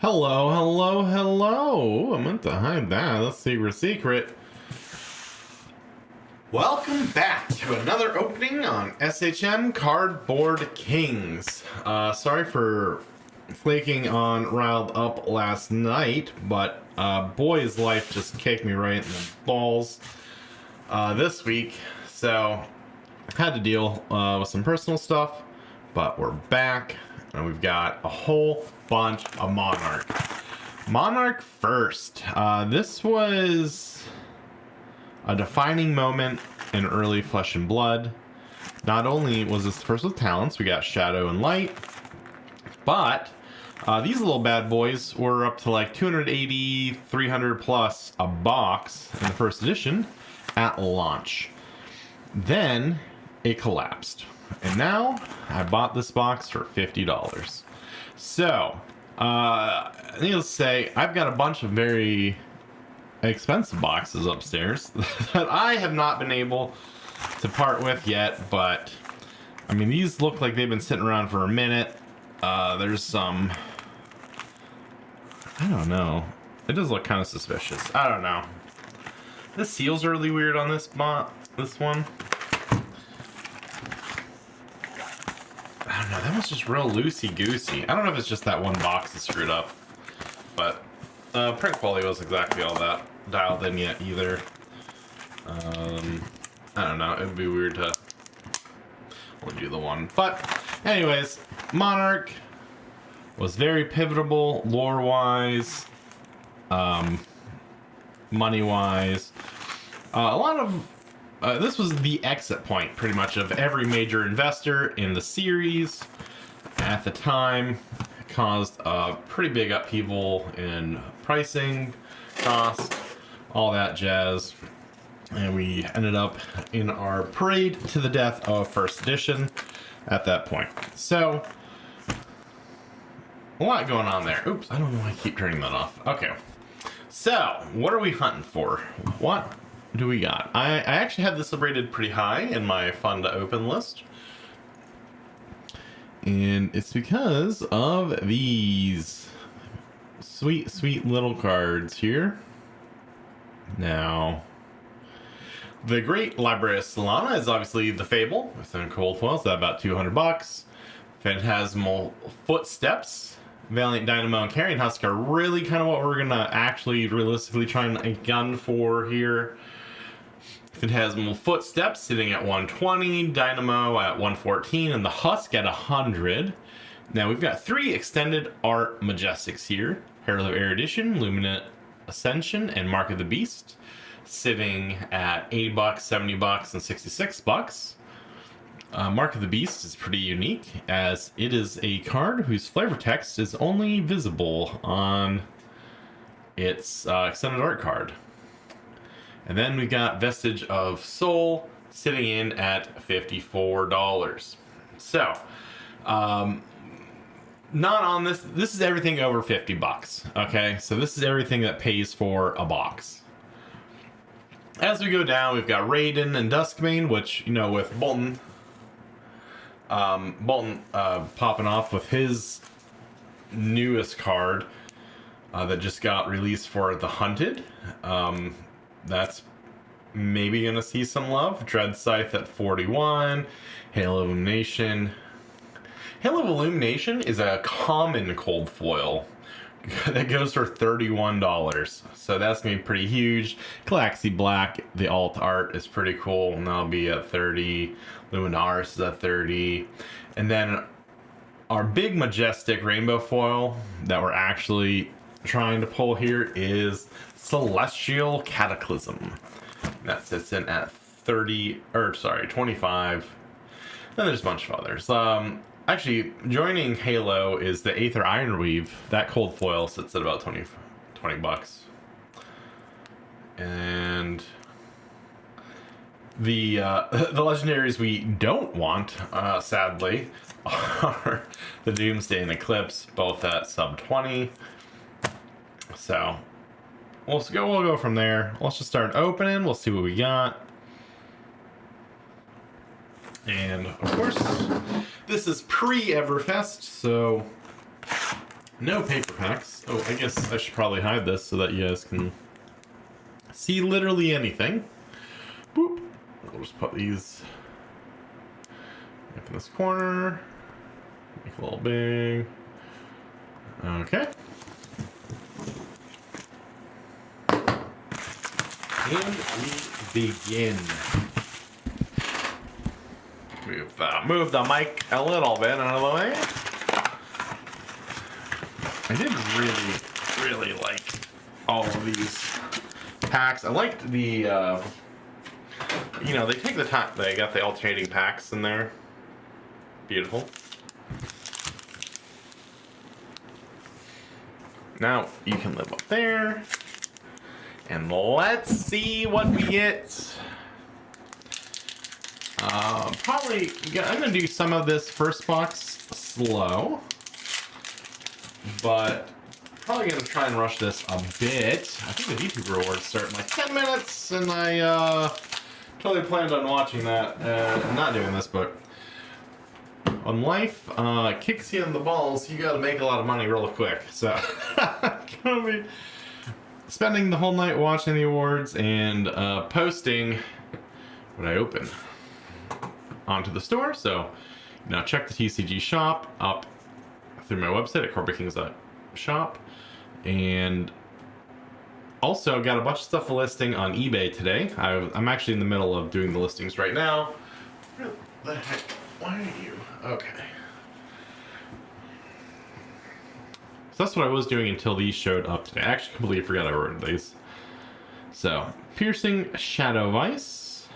Hello, hello, hello. I meant to hide that. That's secret. Welcome back to another opening on SHM Cardboard Kings. Sorry for flaking on Riled Up last night, but boy's life just kicked me right in the balls this week. So had to deal with some personal stuff, but we're back and we've got a whole bunch of Monarch. Monarch first. This was a defining moment in early Flesh and Blood. Not only was this the first with talents, we got Shadow and Light, but these little bad boys were up to like 280, 300 plus a box in the first edition at launch. Then it collapsed. And now I bought this box for $50. So, needless to say, I've got a bunch of very expensive boxes upstairs that I have not been able to part with yet, but I mean, these look like they've been sitting around for a minute. There's some, I don't know. It does look kind of suspicious. I don't know. The seal's are really weird on this one. I don't know, that was just real loosey-goosey. I don't know if it's just that one box is screwed up, but print quality wasn't exactly all that dialed in yet either. I don't know, it would be weird to only do the one. But anyways, Monarch was very pivotal lore-wise, money-wise. A lot of this was the exit point, pretty much, of every major investor in the series at the time. It caused a pretty big upheaval in pricing, cost, all that jazz. And we ended up in our parade to the death of first edition at that point. So, a lot going on there. Oops, I don't know why I keep turning that off. Okay. So, what are we hunting for? What do we got? I actually had this rated pretty high in my fun to open list. And it's because of these sweet, sweet little cards here. Now, the Great Library of Solana is obviously the Fable within cold foil, so about $200. Phantasmal Footsteps, Valiant Dynamo, and Carrion Husk are really kind of what we're gonna actually realistically try and gun for here. Phantasmal Footsteps sitting at 120, Dynamo at 114, and the Husk at 100. Now we've got three extended art Majestics here: Herald of Erudition, Luminant Ascension, and Mark of the Beast, sitting at $80, $70, and $66. Mark of the Beast is pretty unique, as it is a card whose flavor text is only visible on its extended art card. And then we got Vestige of Soul sitting in at $54. So, not on this. This is everything over $50. Okay, so this is everything that pays for a box. As we go down, we've got Raiden and Duskmane, which, you know, with Bolton popping off with his newest card that just got released for the Hunted. That's maybe gonna see some love. Dread Scythe at 41. Halo of Illumination. Halo of Illumination is a common cold foil that goes for $31. So that's gonna be pretty huge. Galaxy Black, the alt art is pretty cool, and that'll be at 30. Luminaris is at 30. And then our big majestic rainbow foil that we're actually trying to pull here is Celestial Cataclysm. That sits in at 25. Then there's a bunch of others. Actually, joining Halo is the Aether Ironweave. That cold foil sits at about 20 bucks. And the legendaries we don't want, sadly, are the Doomsday and Eclipse, both at sub 20. So we'll go from there. Let's just start opening. We'll see what we got. And of course, this is pre-Everfest, so No paper packs. Oh, I guess I should probably hide this so that you guys can see literally anything. Boop. We'll just put these in this corner. Make it a little big. Okay. And we begin. Move the mic a little bit out of the way. I did really like all of these packs. I liked the, you know, they take the time. They got the alternating packs in there. Beautiful. Now you can live up there. And let's see what we get. Probably, I'm going to do some of this first box slow. But probably going to try and rush this a bit. I think the YouTube rewards start in like 10 minutes. And I totally planned on watching that. Not doing this, but when life kicks you in the balls, you got to make a lot of money real quick. So I'm going to be spending the whole night watching the awards and posting what I open onto the store. So now check the TCG shop up through my website at cardboardkings.shop, and also got a bunch of stuff listing on eBay today. I'm actually in the middle of doing the listings right now. What the heck? Why are you? Okay. So that's what I was doing until these showed up today. I actually completely forgot I ordered these. So, Piercing Shadow Vice,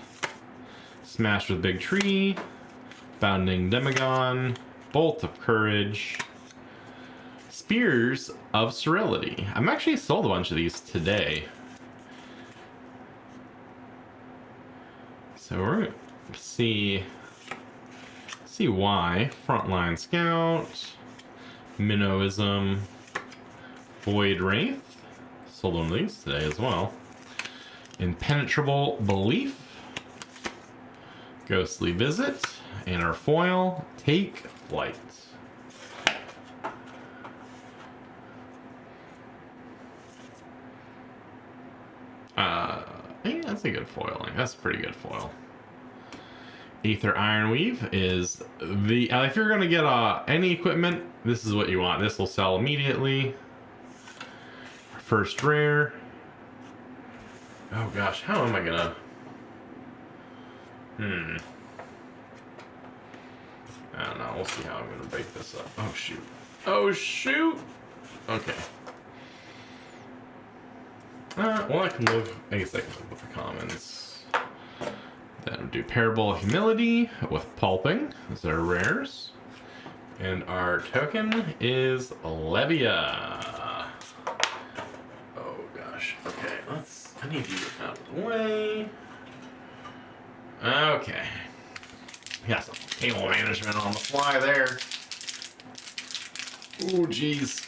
Smash with Big Tree, Bounding Demagon, Bolt of Courage, Spears of Sterility. I'm actually sold a bunch of these today. So we're gonna see why. Frontline Scout, Minnowism, Void Wraith, sold one of these today as well. Impenetrable Belief, Ghostly Visit, and our foil, Take Flight. Yeah, that's a good foiling. That's a pretty good foil. Aether Ironweave is the... if you're going to get any equipment, this is what you want. This will sell immediately. First rare. Oh gosh, how am I going to... I don't know. We'll see how I'm going to bake this up. Oh, shoot. Oh, shoot! Okay. Well, I can live... I guess I can live with the commons. Then we'll do Parable Humility with Pulping. Those are rares. And our token is Levia. Oh, gosh. Okay, I need to get out of the way. Okay. Got some table management on the fly there. Oh, jeez.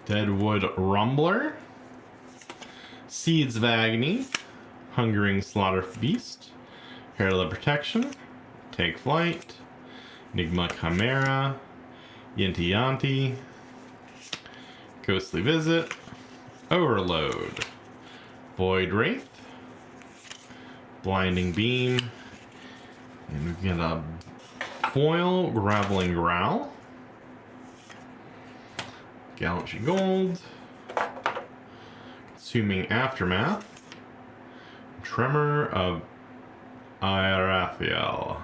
Deadwood Rumbler, Seeds of Agony, Hungering Slaughter Beast, Herald of Protection, Take Flight, Enigma Chimera, Yinti Yanti, Ghostly Visit, Overload, Void Wraith, Blinding Beam, and we've got a foil Graveling Growl, Galaxy Gold, Consuming Aftermath, Tremor of Irathiel.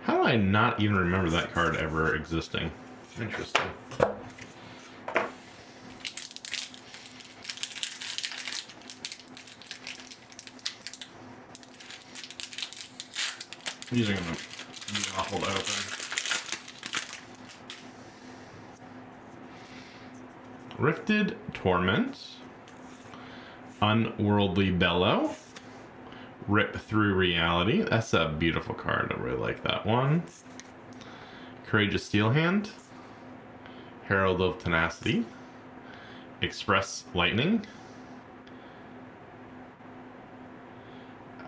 How do I not even remember that card ever existing? Interesting. These are going to be awful to open. Rifted Torment, Unworldly Bellow, Rip Through Reality. That's a beautiful card. I really like that one. Courageous Steelhand, Herald of Tenacity, Express Lightning.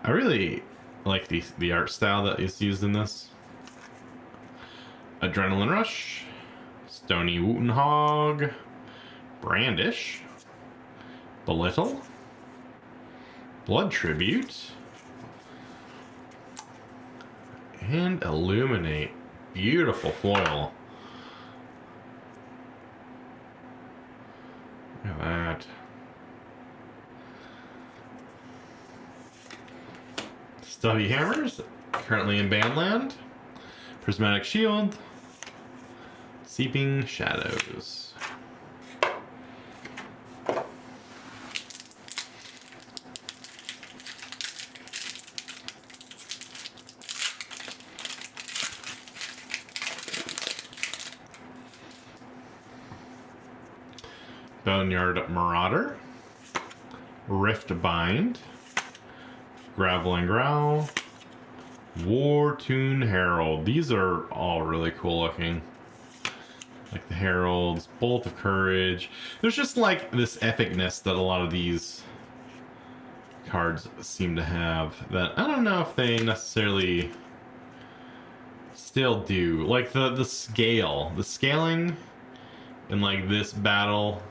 I really like the art style that is used in this. Adrenaline Rush, Stony Wootenhog, Brandish, Belittle, Blood Tribute, and Illuminate. Beautiful foil. Look at that. Stubby Hammers, currently in Bandland. Prismatic Shield, Seeping Shadows. Boneyard Marauder, Rift Bind, Gravel and Growl, War Tune Herald. These are all really cool looking. Like the Heralds, Bolt of Courage. There's just like this epicness that a lot of these cards seem to have that I don't know if they necessarily still do. Like the scaling in like this battle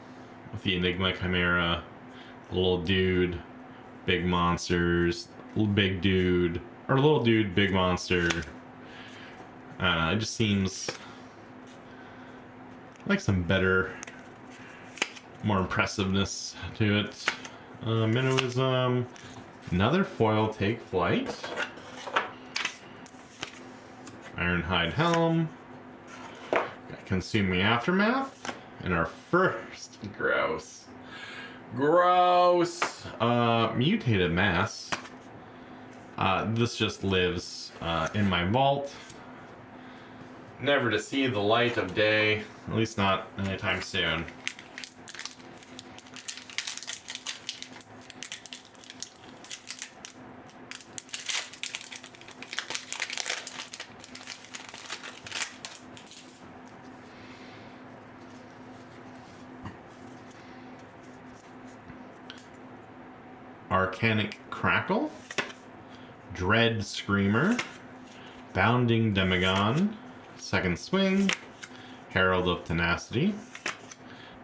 with the Enigma Chimera, little dude, big monsters, big dude, or little dude, big monster. I don't know, it just seems like some better, more impressiveness to it. Minnowism, another foil Take Flight, Ironhide Helm, got Consuming Aftermath, and our first gross Mutated Mass. This just lives in my vault, never to see the light of day, at least not anytime soon. Arcanic Crackle, Dread Screamer, Bounding Demagon, Second Swing, Herald of Tenacity,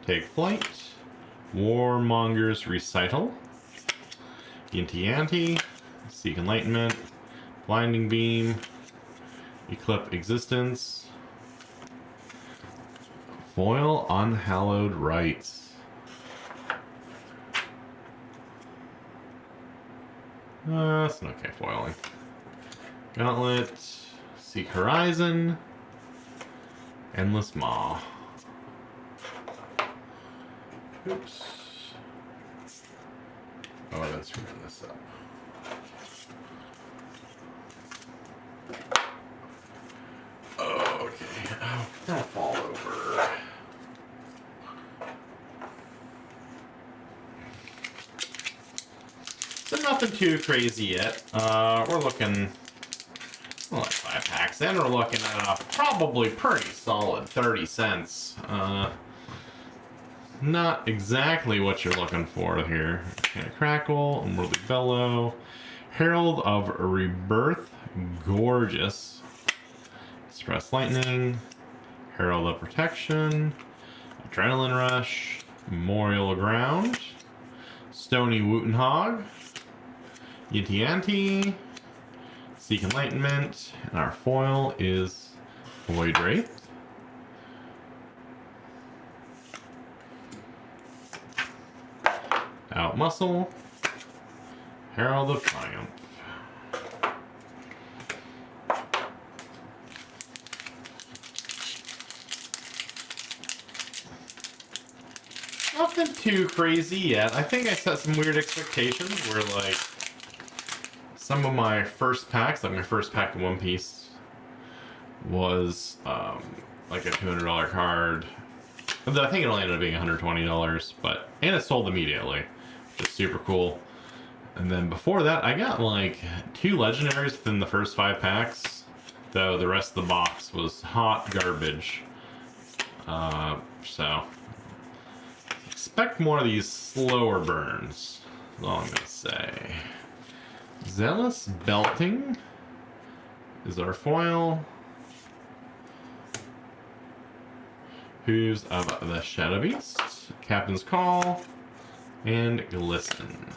Take Flight, Warmonger's Recital, Yinti, Seek Enlightenment, Blinding Beam, Eclipse Existence, Foil Unhallowed Rites. That's an okay foiling. Gauntlet, Seek Horizon, Endless Maw. Oops. Oh, I've been screwing this up. Okay. Oh, don't fall over. So nothing too crazy yet. We're looking like 5 packs in. We're looking at a probably pretty solid 30 cents. Not exactly what you're looking for here. Crackle, Unworldly Bellow, Herald of Rebirth, gorgeous. Express Lightning, Herald of Protection, Adrenaline Rush, Memorial Ground, Stony Wootenhog, Yinti, Seek Enlightenment, and our foil is Void Wraith. Out Muscle, Herald of Triumph. Nothing too crazy yet. I think I set some weird expectations where like some of my first packs, like my first pack of One Piece was like a $200 card. I think it only ended up being $120, but and it sold immediately, which is super cool. And then before that, I got like 2 legendaries within the first 5 packs, though the rest of the box was hot garbage. So expect more of these slower burns, is all I'm gonna say. Zealous Belting is our foil. Hooves of the Shadow Beast, Captain's Call, and Glisten.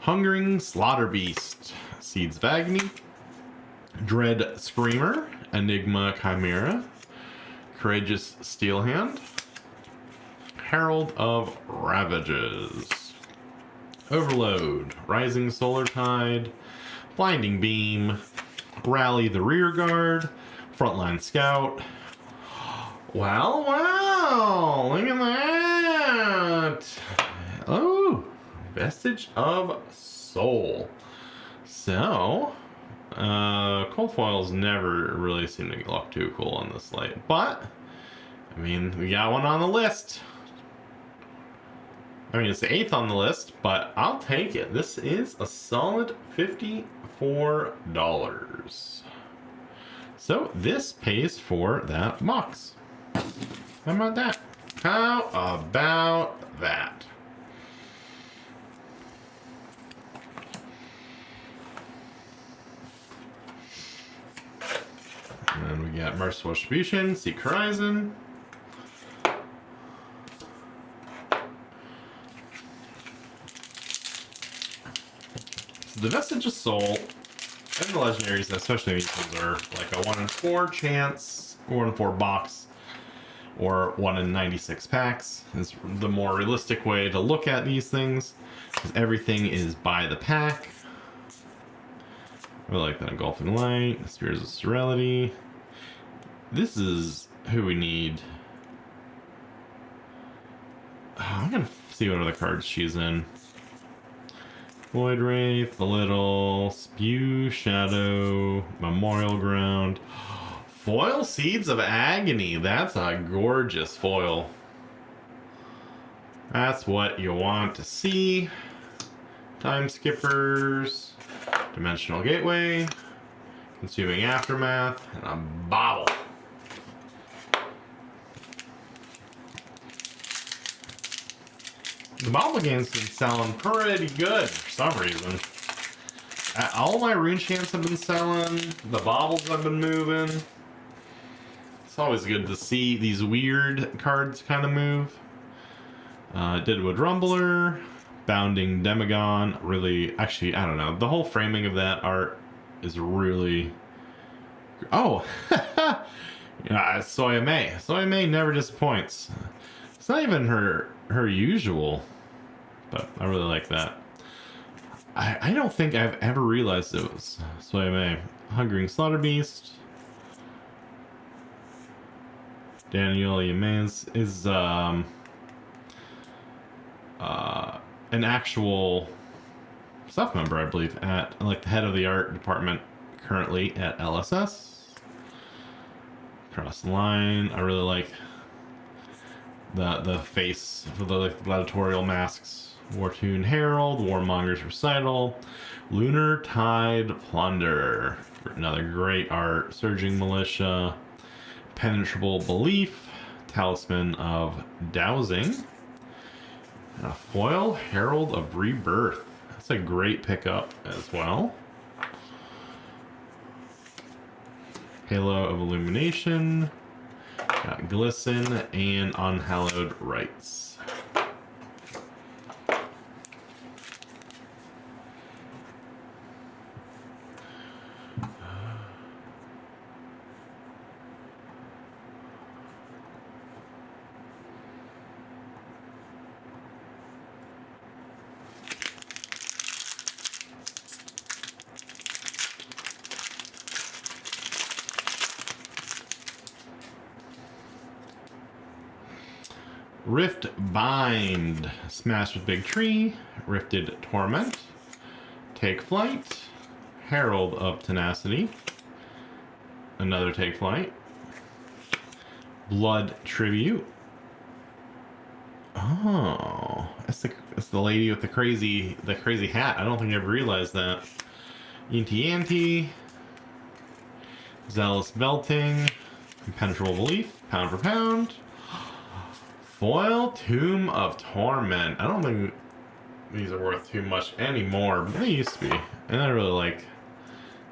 Hungering Slaughter Beast, Seeds of Agony, Dread Screamer, Enigma Chimera, Courageous Steelhand, Herald of Ravages, Overload, Rising Solar Tide, Blinding Beam, Rally the Rear Guard, Frontline Scout. Wow, look at that. Oh, Vestige of Soul. So, cold foils never really seem to look too cool on this light, but I mean, we got one on the list. I mean, it's the 8th on the list, but I'll take it. This is a solid $54. So this pays for that box. How about that? How about that? And then we got Merciful Distribution, Seek Horizon. So the Vestige of Soul and the Legendaries, especially these ones, are like a 1 in 4 chance, 1 in 4 box, or 1 in 96 packs. Is the more realistic way to look at these things, because everything is by the pack. I like that Engulfing Light, Spears of Serenity. This is who we need. I'm gonna see what other cards she's in. Void Wraith, Belittle, Spew, Shadow, Memorial Ground. Foil Seeds of Agony. That's a gorgeous foil. That's what you want to see. Time Skippers, Dimensional Gateway, Consuming Aftermath, and a bobble. The bobble game's been selling pretty good for some reason. All my rune chants have been selling. The bobbles have been moving. It's always good to see these weird cards kind of move. Deadwood Rumbler, Bounding Demagon. Really, actually, I don't know. The whole framing of that art is really... Oh! Soya May. Soya May never disappoints. It's not even her usual, but I really like that. I don't think I've ever realized it was Soya May. Hungering Slaughter Beast. Daniel Yamez is an actual staff member, I believe, at like the head of the art department currently at LSS. Cross the line. I really like the face for the like, gladiatorial masks. Wartune Herald, Warmonger's Recital, Lunar Tide Plunder, another great art. Surging Militia, Penetrable Belief, Talisman of Dowsing, and a foil Herald of Rebirth. That's a great pickup as well. Halo of Illumination, got Glisten, and Unhallowed Rites. Rift Bind, Smash with Big Tree, Rifted Torment, Take Flight, Herald of Tenacity, another Take Flight, Blood Tribute, Oh, that's the lady with the crazy hat. I don't think I ever realized that. Inti Ante, Zealous Belting, Impenetrable Belief, Pound for Pound, Foil Tomb of Torment. I don't think these are worth too much anymore, but they used to be. And I really like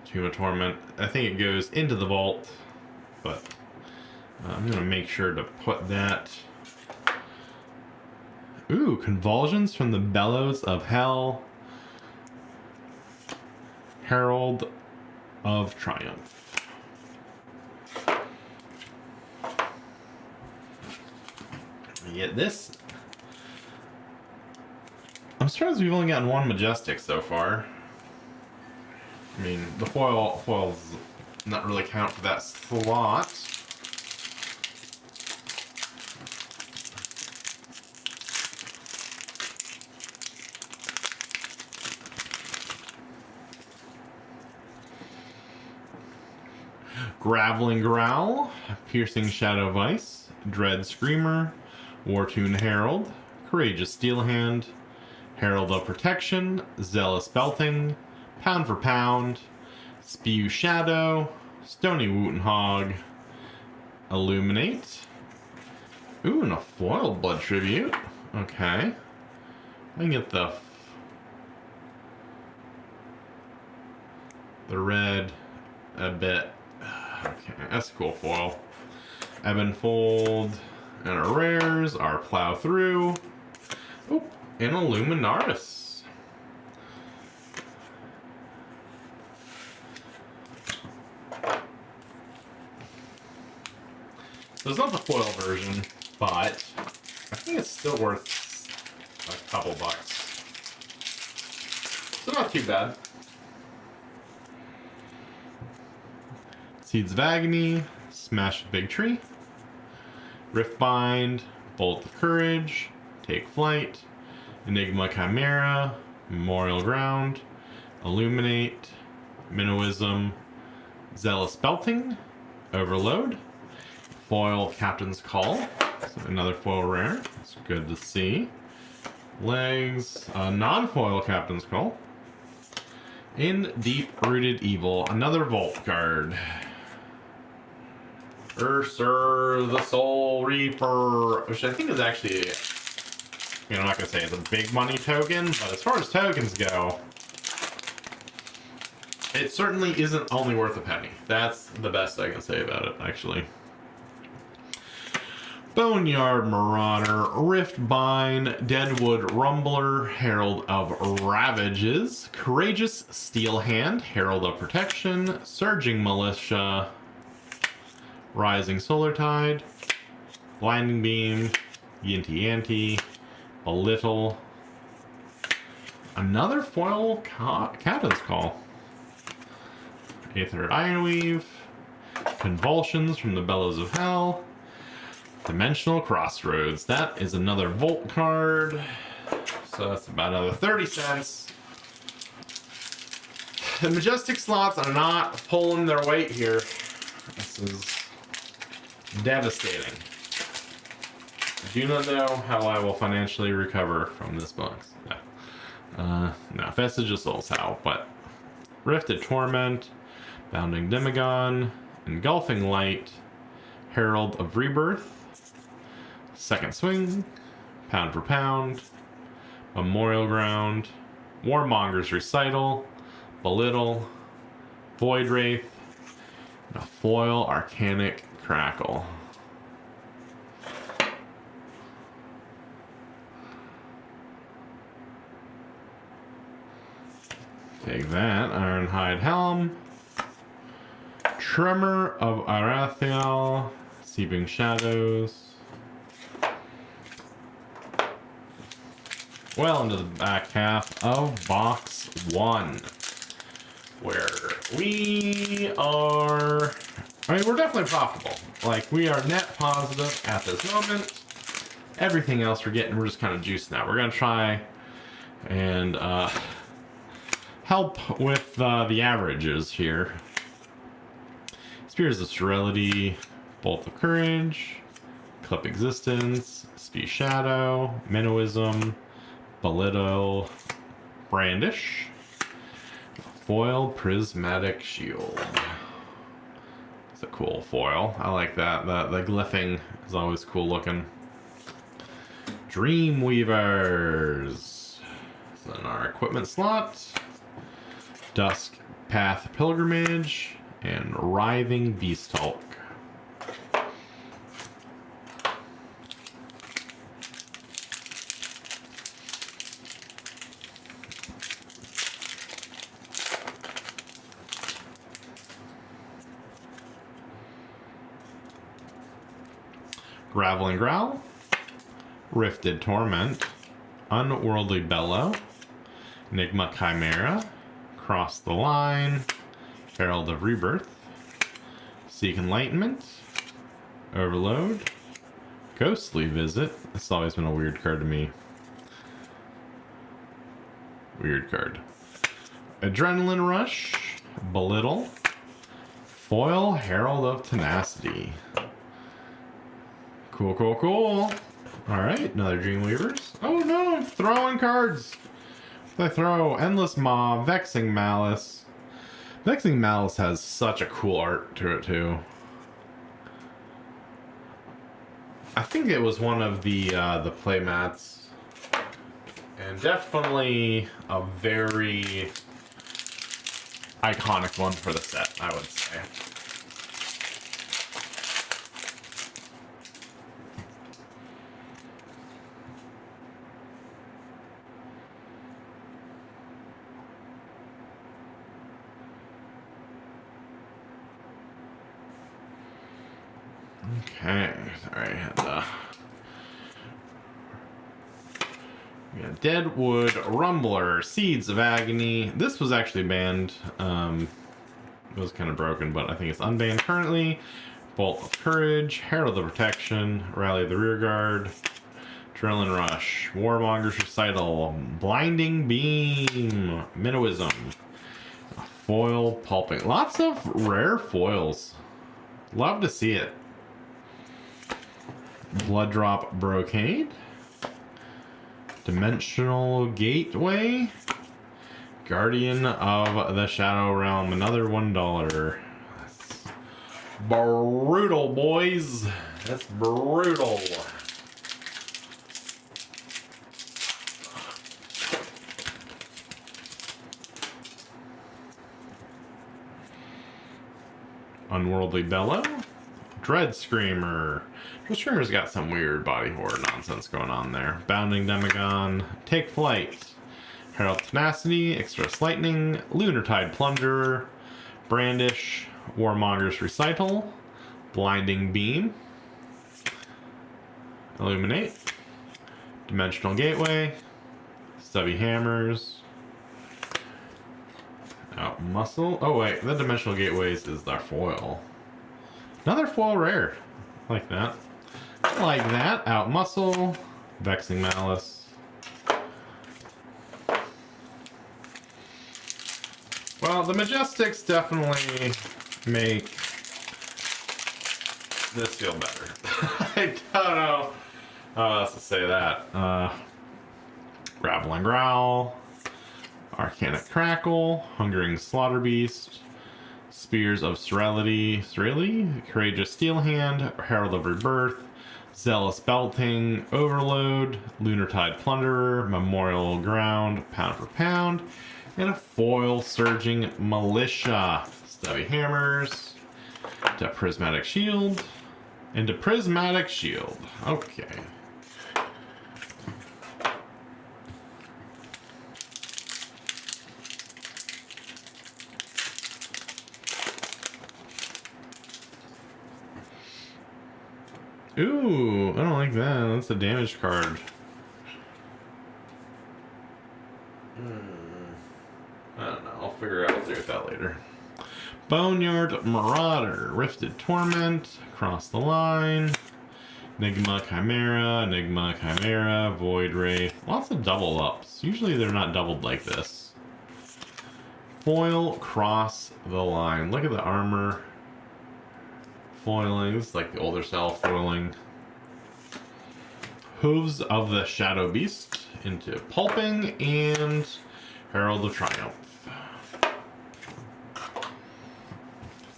Tomb of Torment. I think it goes into the vault, but I'm going to make sure to put that. Ooh, Convulsions from the Bellows of Hell. Herald of Triumph. Get this. I'm surprised we've only gotten one Majestic so far. I mean, the foils not really count for that slot. Graveling Growl, Piercing Shadow of Ice, Dread Screamer, Wartune Herald, Courageous Steelhand, Herald of Protection, Zealous Belting, Pound for Pound, Spew Shadow, Stony Wootenhog, Illuminate. Ooh, and a foiled Blood Tribute. Okay. I can get the red a bit. Okay, that's a cool foil. Ebb and Fold and our rares, our Plow Through. Oop, and a Luminaris. So it's not the foil version, but I think it's still worth a couple bucks. So not too bad. Seeds of Agony, Smash the Big Tree, Riftbind, Bolt of Courage, Take Flight, Enigma Chimera, Memorial Ground, Illuminate, Minnowism, Zealous Belting, Overload, Foil Captain's Call, so another foil rare, it's good to see. Legs, non-foil Captain's Call, in Deep-Rooted Evil, another Vault card. Urser, the Soul Reaper, which I think is actually, I'm not going to say it's a big money token, but as far as tokens go, it certainly isn't only worth a penny. That's the best I can say about it, actually. Boneyard Marauder, Riftbind, Deadwood Rumbler, Herald of Ravages, Courageous Steelhand, Herald of Protection, Surging Militia, Rising Solar Tide, Blinding Beam, Yinty Ante, Belittle, another foil Captain's Call, Aether Ironweave, Convulsions from the Bellows of Hell, Dimensional Crossroads. That is another Volt card, so that's about another 30 cents. The Majestic slots are not pulling their weight here. This is devastating. I do not know how I will financially recover from this box. No, Vestige of Souls how, but Rifted Torment, Bounding Demagon, Engulfing Light, Herald of Rebirth, Second Swing, Pound for Pound, Memorial Ground, Warmonger's Recital, Belittle, Void Wraith, and a foil Arcanic Crackle. Take that, Ironhide Helm, Tremor of Arathiel, Seeping Shadows, well into the back half of box one, where we are, we're definitely profitable. Like, we are net positive at this moment. Everything else we're just kind of juiced now. We're going to try and help with the averages here. Spears of Sterility, Bolt of Courage, Clip Existence, Speed Shadow, Minnowism, Belittle, Brandish, Foil Prismatic Shield. It's a cool foil. I like that. The glyphing is always cool looking. Dreamweavers. So in our equipment slot, Dusk Path Pilgrimage and Writhing Beast Hulk. Graveling Growl, Rifted Torment, Unworldly Bellow, Enigma Chimera, Cross the Line, Herald of Rebirth, Seek Enlightenment, Overload, Ghostly Visit. It's always been a weird card to me. Weird card. Adrenaline Rush, Belittle, Foil Herald of Tenacity. Cool, cool, cool. Alright, another Dreamweavers. Oh no, I'm throwing cards. I throw Endless Maw, Vexing Malice. Vexing Malice has such a cool art to it too. I think it was one of the playmats. And definitely a very iconic one for the set, I would say. Okay, sorry, I had we got Deadwood Rumbler, Seeds of Agony. This was actually banned. It was kind of broken, but I think it's unbanned currently. Bolt of Courage, Herald of Protection, Rally of the Rearguard, Adrenaline Rush, Warmonger's Recital, Blinding Beam, Minnowism, Foil Pulping. Lots of rare foils. Love to see it. Blood Drop Brocade, Dimensional Gateway, Guardian of the Shadow Realm, another $1. That's brutal, boys. That's brutal. Unworldly Bellow, Dread Screamer. Dread Screamer's got some weird body horror nonsense going on there. Bounding Demagon, Take Flight, Herald Tenacity, Express Lightning, Lunartide Plunderer, Brandish, Warmonger's Recital, Blinding Beam, Illuminate, Dimensional Gateway, Stubby Hammers, Out Muscle. Oh wait, the Dimensional Gateways is our foil. Another foil rare. Like that. Like that. Out Muscle, Vexing Malice. Well, the Majestics definitely make this feel better. I don't know how else to say that. Graveling Growl, Arcanic Crackle, Hungering Slaughter Beast, Spears of Serenity, Courageous Steel Hand, Herald of Rebirth, Zealous Belting, Overload, Lunartide Plunderer, Memorial Ground, Pound for Pound, and a foil Surging Militia. Stubby Hammers, to Prismatic Shield, and to Prismatic Shield. Okay. Ooh, I don't like that. That's a damage card. I don't know. I'll figure out what to do with that later. Boneyard Marauder, Rifted Torment, Cross the Line, Enigma Chimera, Void Wraith. Lots of double ups. Usually they're not doubled like this. Foil Cross the Line. Look at the armor. Foiling. This is like the older style foiling. Hooves of the Shadow Beast into Pulping, and Herald of Triumph.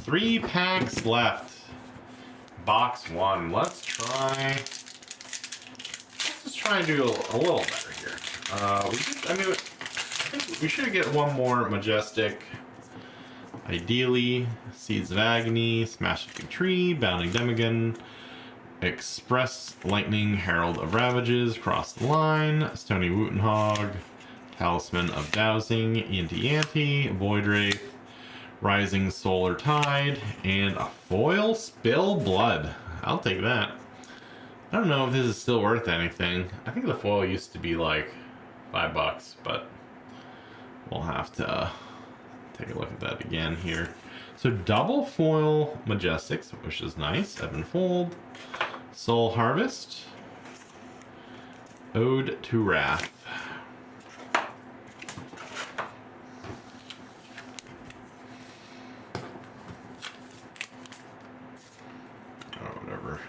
3 packs left. Box 1. Let's just try and do a little better here. I think we should get one more Majestic. Ideally, Seeds of Agony, Smash Shifting Tree, Bounding Demigon, Express Lightning, Herald of Ravages, Cross the Line, Stony Wootenhog, Talisman of Dowsing, Yanti, Void Wraith, Rising Solar Tide, and a foil Spill Blood. I'll take that. I don't know if this is still worth anything. I think the foil used to be like $5, but we'll have to take a look at that again here. So double foil Majestics, which is nice. Ebb and Fold, Soul Harvest, Ode to Wrath. Oh, whatever.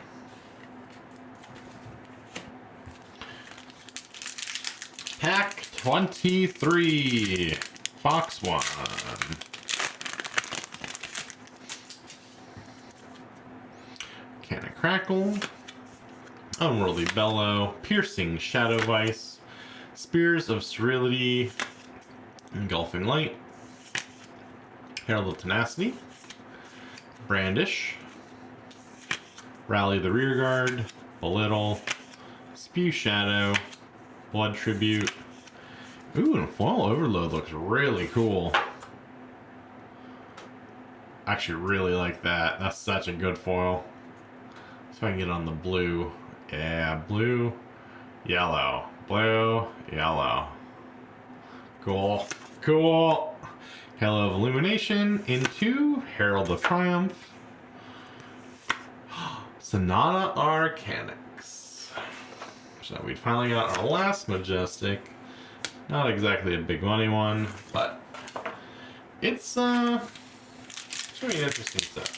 Pack 23, Box 1. Cannon Crackle, Unworldly Bellow, Piercing Shadow Vice, Spears of Sterility, Engulfing Light, Herald of Tenacity, Brandish, Rally the Rearguard, Belittle, Spew Shadow, Blood Tribute. Ooh, and Foil Overload looks really cool. Actually really like that. That's such a good foil. So I can get on the blue. Yeah, blue, yellow, blue, yellow. Cool, cool. Halo of Illumination into Herald of Triumph. Sonata Arcanix. So we finally got our last Majestic. Not exactly a big money one, but it's really an interesting set.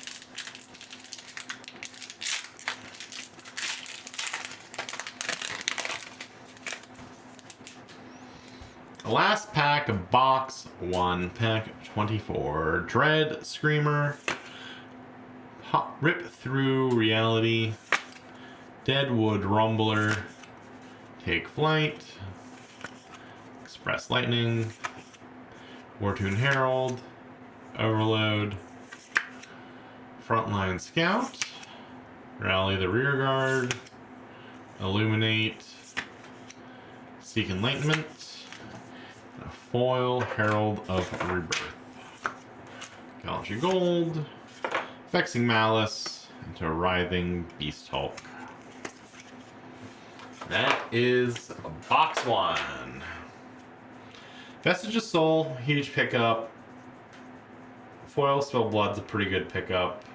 Last pack of Box 1, pack 24. Dread Screamer, Rip Through Reality, Deadwood Rumbler, Take Flight, Express Lightning, Wartune Herald, Overload, Frontline Scout, Rally the Rearguard, Illuminate, Seek Enlightenment, a foil Herald of Rebirth, Galaxy Gold, Vexing Malice, into a Writhing Beast Hulk. That is Box 1. Vestige of Soul, huge pickup. Foil Spill Blood's a pretty good pickup.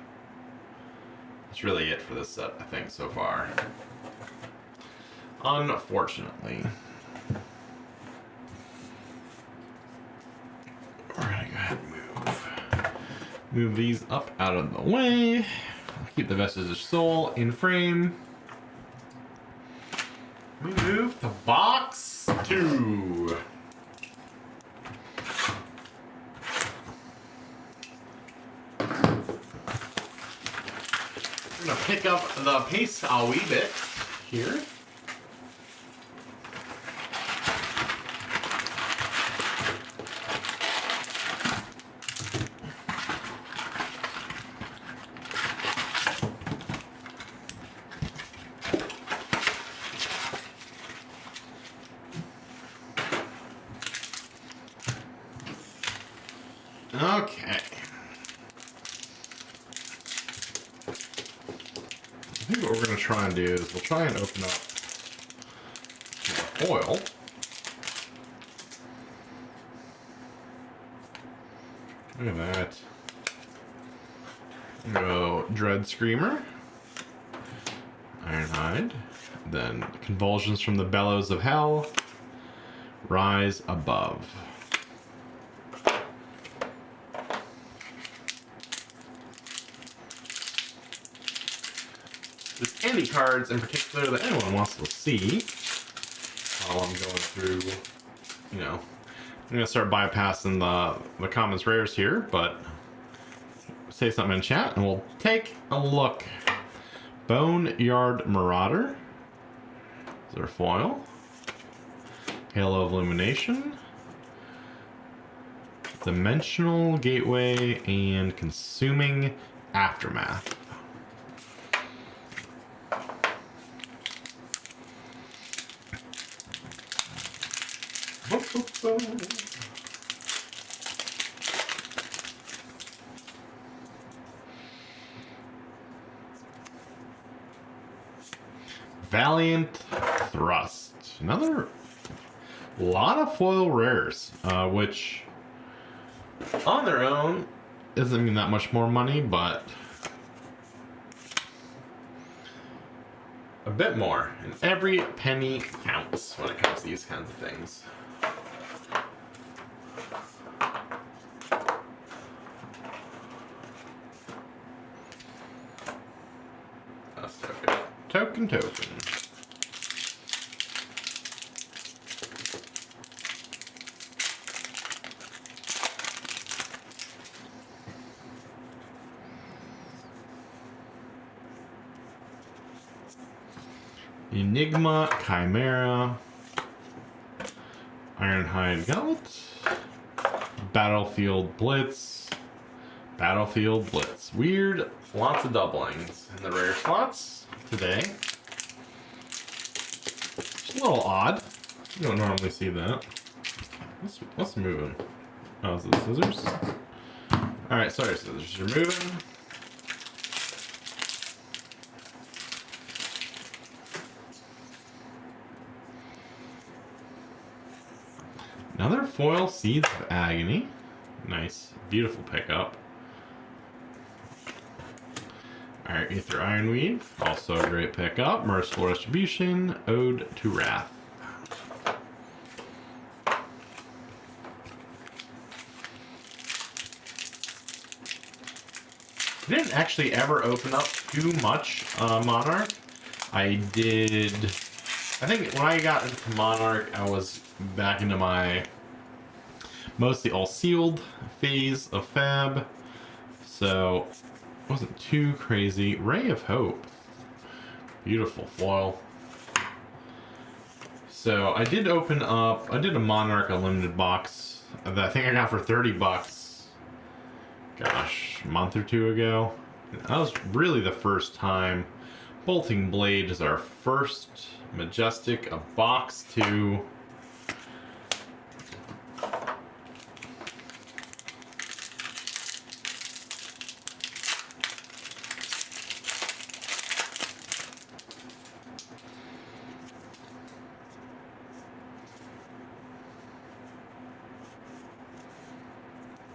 That's really it for this set, I think, so far. Unfortunately. We're gonna go ahead and move these up out of the way. Keep the Vestige of Soul in frame. We move to Box 2. I'm gonna pick up the pace a wee bit here. Okay. I think what we're going to try and do is we'll try and open up the foil. Look at that. Go Dread Screamer, Ironhide, then Convulsions from the Bellows of Hell, Rise Above. there's any cards in particular that anyone wants to see while I'm going through, you know, I'm going to start bypassing the commons rares here, but say something in chat and we'll take a look. Boneyard Marauder is our foil. Halo of Illumination. Dimensional Gateway and Consuming Aftermath. Valiant Thrust. Another lot of foil rares, which on their own doesn't mean that much more money, but a bit more. And every penny counts when it comes to these kinds of things. That's token. Token. Enigma, Chimera, Ironhide Gauntlet, Battlefield Blitz, Battlefield Blitz. Weird, lots of doublings in the rare slots today. It's a little odd. You don't normally see that. What's moving? Oh, is it the scissors? Alright, sorry scissors, you're moving. Another foil Seeds of Agony. Nice, beautiful pickup. Alright, Aether Ironweave, also a great pickup. Merciful Retribution, Ode to Wrath. I didn't actually ever open up too much Monarch. I did. I think when I got into Monarch, I was back into my mostly all sealed phase of Fab, so it wasn't too crazy. Ray of Hope, beautiful foil. So I did open up. I did a Monarch Unlimited box that I think I got for $30. Gosh, a month or two ago. That was really the first time. Bolting Blade is our first Majestic of box 2.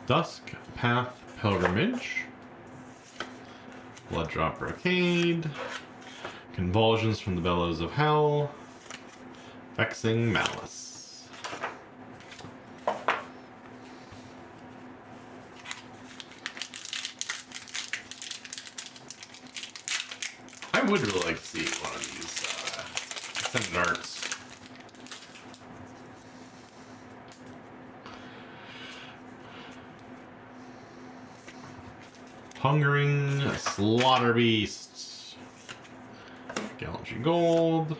Dusk Path Pilgrimage, Blood Drop Brocade, Convulsions from the Bellows of Hell, Vexing Malice. I would really like to see one of these Ascendant Arts. Hungering Slaughter Beasts, Gallantry Gold,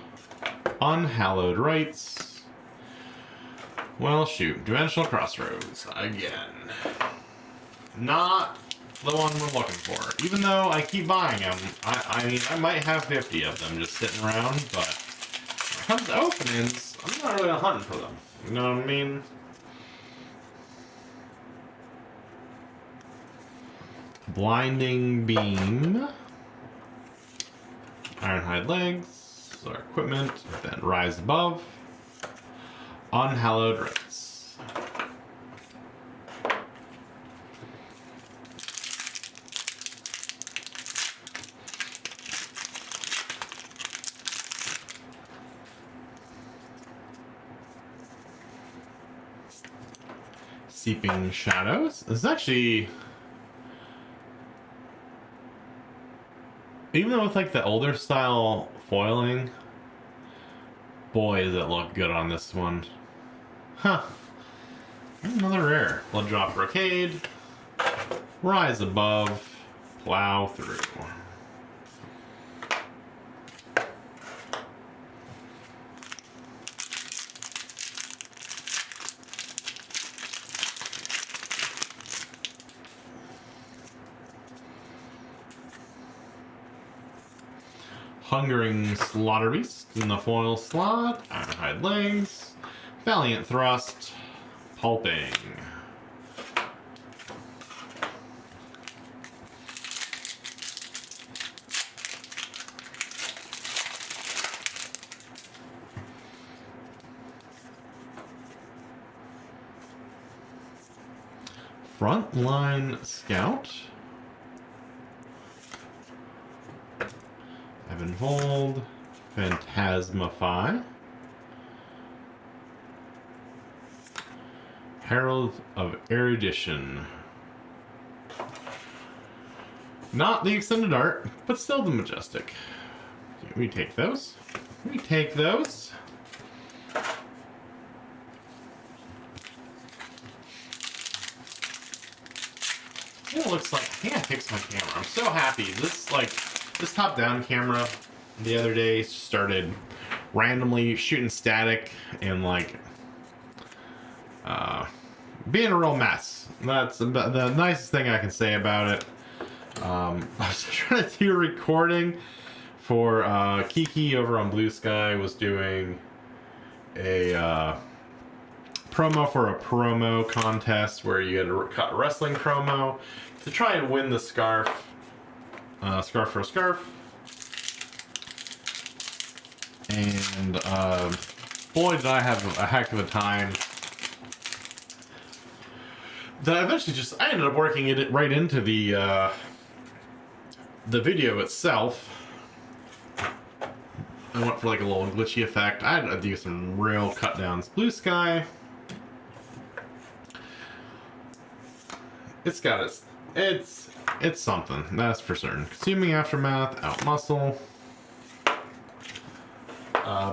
Unhallowed Rites. Well, shoot, Dimensional Crossroads again. Not the one we're looking for. Even though I keep buying them, I mean, I might have 50 of them just sitting around, but when it comes to openings, I'm not really hunting for them. You know what I mean? Blinding Beam, Ironhide Legs, our equipment, then Rise Above, Unhallowed Rites. Seeping Shadows. This is actually Even though with like the older style foiling, boy, does it look good on this one. Huh. Another rare. Blood Drop Brocade. Rise Above. Plow Through. Hungering Slaughter Beast in the foil slot. Ironhide Legs. Valiant Thrust. Pulping. Frontline Scout. Evanhold. Phantasmify. Herald of Erudition. Not the extended art, but still the majestic. We take those. We take those. It looks like I think I fixed my camera. I'm so happy. This top-down camera the other day started randomly shooting static and like being a real mess. That's the nicest thing I can say about it. I was trying to do a recording for Kiki over on Blue Sky was doing a promo for a promo contest where you had to cut a wrestling promo to try and win the scarf. Scarf for a scarf. And boy, did I have a heck of a time. That I eventually I ended up working it right into the video itself. I went for like a little glitchy effect. I had to do some real cut downs. Blue Sky. It's got it's something, that's for certain. Consuming Aftermath, Out Muscle.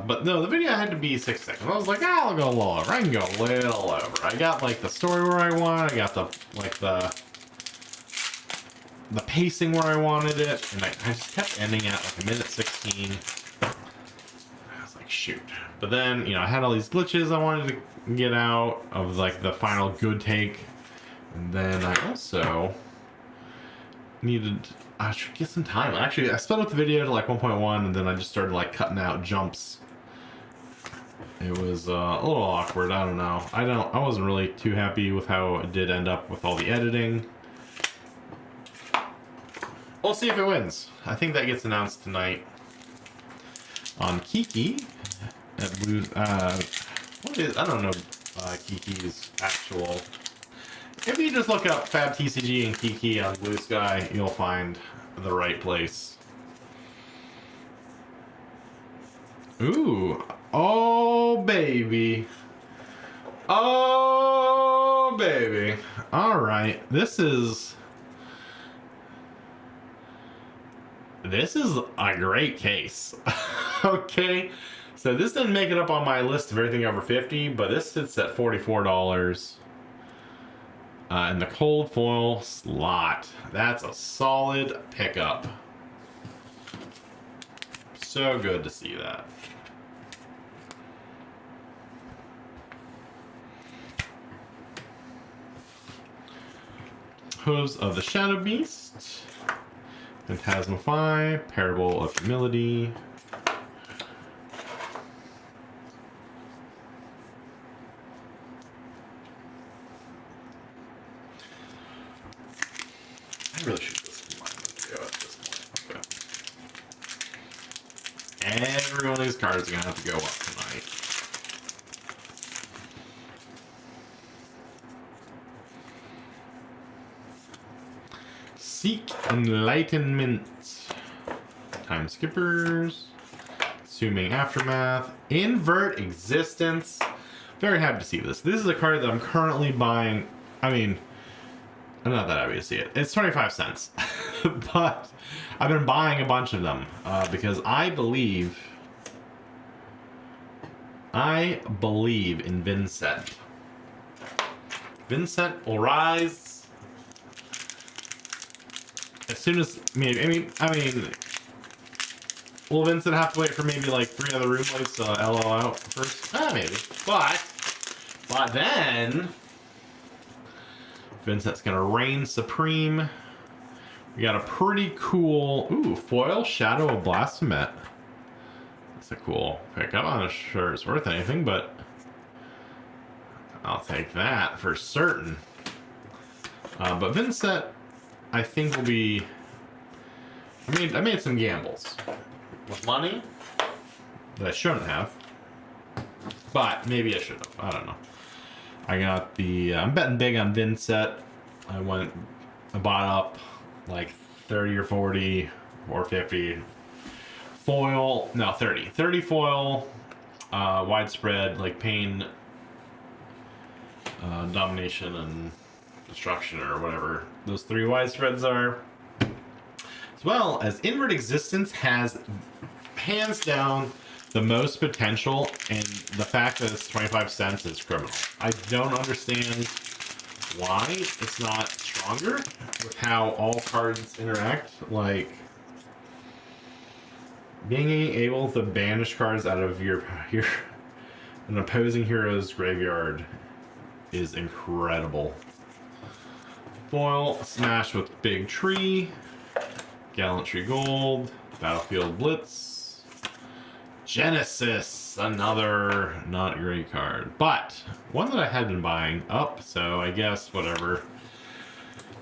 But no, the video had to be 6 seconds. I was like, I'll go lower. I can go a little over. I got like the story where I want. I got the pacing where I wanted it, and I just kept ending at like a minute 16. I was like, shoot. But then, you know, I had all these glitches I wanted to get out of like the final good take. And then I also I should get some time. Actually, I sped up the video to like 1.1, and then I just started like cutting out jumps. It was a little awkward. I don't know. I wasn't really too happy with how it did end up with all the editing. We'll see if it wins. I think that gets announced tonight on Kiki at Blue. I don't know Kiki's actual. If you just look up Fab TCG and Kiki on Blue Sky, you'll find the right place. Ooh. Oh, baby. Oh, baby. All right. This is a great case. Okay. So this didn't make it up on my list of everything over 50, but this sits at $44. In the cold foil slot. That's a solid pickup. So good to see that. Hooves of the Shadow Beast. Phantasmify. Parable of Humility. I really should just combine the video at this point. Okay. Every one of these cards are going to have to go up tonight. Seek Enlightenment. Time Skippers. Consuming Aftermath. Invert Existence. Very happy to see this. This is a card that I'm currently buying. I mean, not that obvious to see it. It's 25 cents. But I've been buying a bunch of them because I believe in Vincent. Vincent will rise as soon as I mean, will Vincent have to wait for maybe like 3 other room lights to LO out first? Maybe. But then Vincent's gonna reign supreme. We got a pretty cool foil Shadow of Blasphemet. That's a cool pickup. I'm not sure it's worth anything, but I'll take that for certain. But Vincent, I think will be. I made some gambles with money that I shouldn't have, but maybe I should have. I don't know. I got the. I'm betting big on Vincent. I bought up like 30 or 40 or 50 foil. No, 30 foil, widespread like pain, domination, and destruction, or whatever those 3 widespreads are. As well as Inward Existence has hands down the most potential, and the fact that it's 25 cents is criminal. I don't understand why it's not stronger with how all cards interact. Like, being able to banish cards out of an opposing hero's graveyard is incredible. Foil smash with Big Tree, Gallantry Gold, Battlefield Blitz, Genesis, another not great card, but one that I had been buying up, so I guess whatever.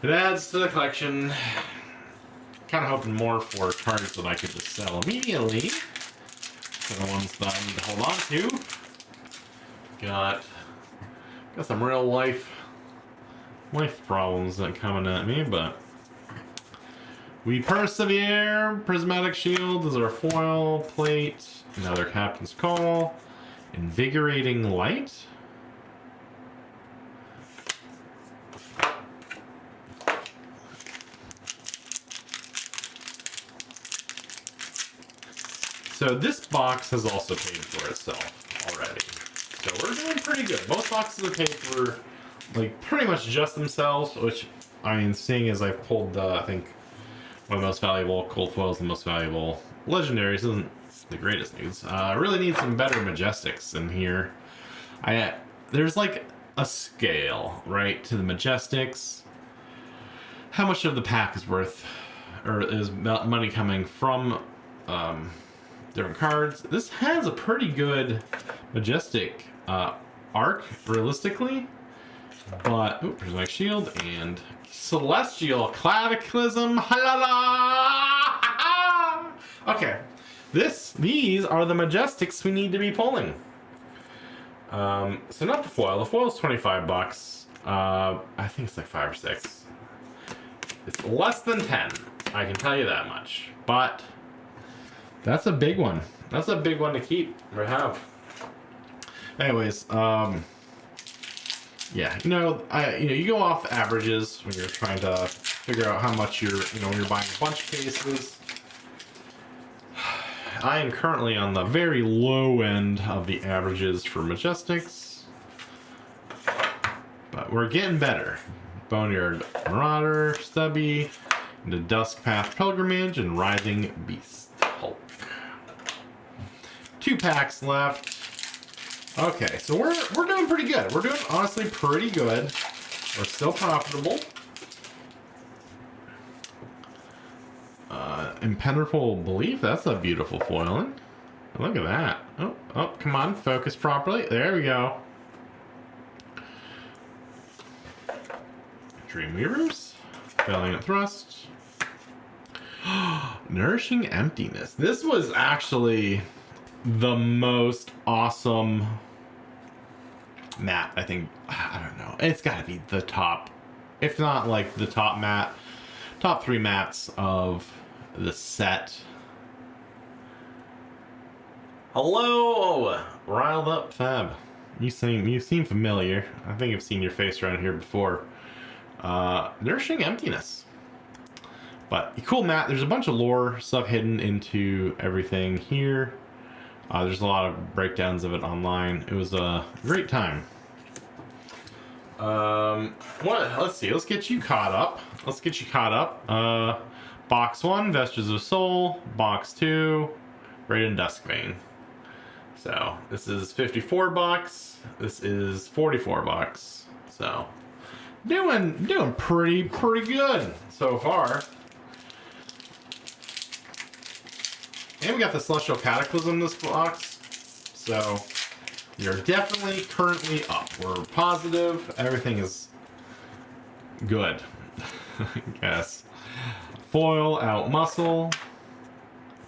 It adds to the collection. Kind of hoping more for cards that I could just sell immediately. For the ones that I need to hold on to. Got some real life problems that coming at me, but we persevere. Prismatic Shield is our foil plate. Another Captain's Call. Invigorating Light. So this box has also paid for itself already. So we're doing pretty good. Most boxes have paid for like pretty much just themselves, which I mean, seeing as I've pulled I think one of the most valuable cold foils, the most valuable legendaries isn't the greatest news. I really need some better Majestics in here. There's like a scale, right, to the Majestics. How much of the pack is worth, or is money coming from different cards? This has a pretty good Majestic arc, realistically. But, Prismatic Shield and Celestial Cataclysm. Okay, these are the Majestics we need to be pulling. So not the foil. The foil is 25 bucks. I think it's like 5 or 6. It's less than 10. I can tell you that much. But that's a big one. That's a big one to keep or have. Anyways, yeah, you go off averages when you're trying to figure out how much when you're buying a bunch of cases. I am currently on the very low end of the averages for Majestics, but we're getting better. Boneyard Marauder, Stubby, the Duskpath Pilgrimage, and Rising Beast Hulk. 2 packs left. Okay, so we're doing pretty good. We're doing honestly pretty good. We're still profitable. Impenetrable Belief, that's a beautiful foiling. Look at that. Oh, come on, focus properly. There we go. Dreamweavers, Valiant Thrust. Nourishing Emptiness. This was actually the most awesome map, I think. I don't know. It's got to be the top, if not like the top 3 mats of the set. Hello, Riled Up Fab. You seem familiar. I think I've seen your face around here before. Nourishing Emptiness. But cool mat. There's a bunch of lore stuff hidden into everything here. There's a lot of breakdowns of it online. It was a great time. Let's see. Let's get you caught up. Box 1, Vestiges of Soul. Box 2, Raiden Duskbane. So this is 54 bucks. This is 44 bucks. So doing pretty good so far. And we got the Celestial Cataclysm in this box. So you're definitely currently up. We're positive. Everything is good. I guess. Foil, Out Muscle.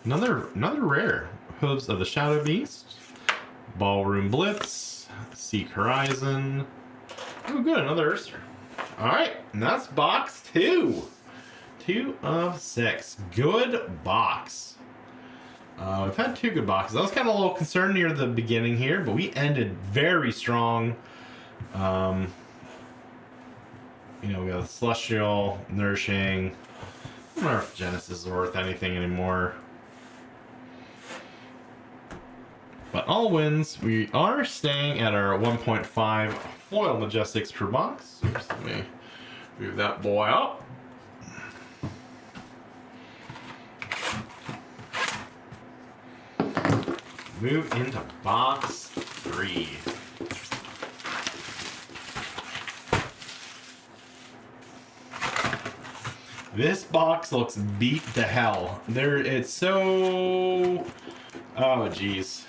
Another rare. Hooves of the Shadow Beast. Ballroom Blitz. Seek Horizon. Oh, good. Another Urster. Alright. And that's box 2. 2 of 6. Good box. We've had 2 good boxes. I was kind of a little concerned near the beginning here, but we ended very strong. We got the Celestial, Nourishing. I don't know if Genesis is worth anything anymore. But all wins. We are staying at our 1.5 foil Majestics per box. Oops, let me move that boy up. Move into box 3. This box looks beat to hell. It's so... Oh, jeez.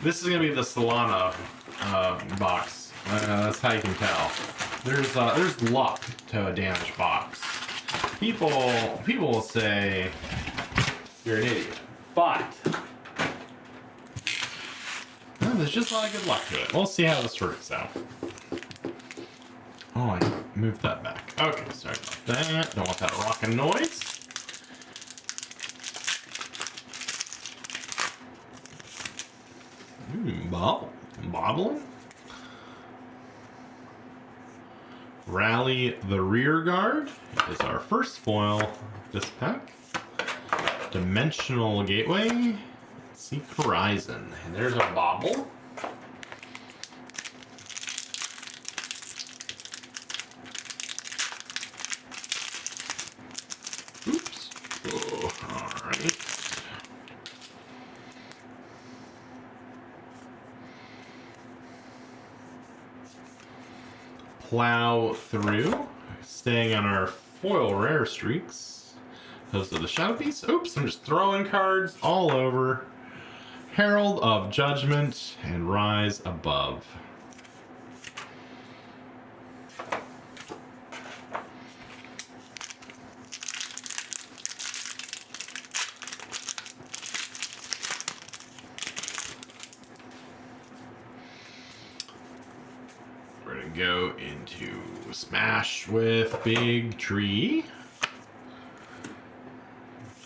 This is gonna be the Solana box. That's how you can tell. There's luck to a damaged box. People will say you're an idiot, but there's just a lot of good luck to it. We'll see how this works out. Oh, I moved that back. Okay, sorry about that. Don't want that rocking noise. Bobbling. Rally the Rear Guard is our first foil this pack. Dimensional Gateway. Seek Horizon. And there's a bobble. Oops. Oh, alright. Plow through. Staying on our foil rare streaks. Those are the Shadow Beasts. Oops, I'm just throwing cards all over. Herald of Judgment and Rise Above. We're going to go into Smash with Big Tree.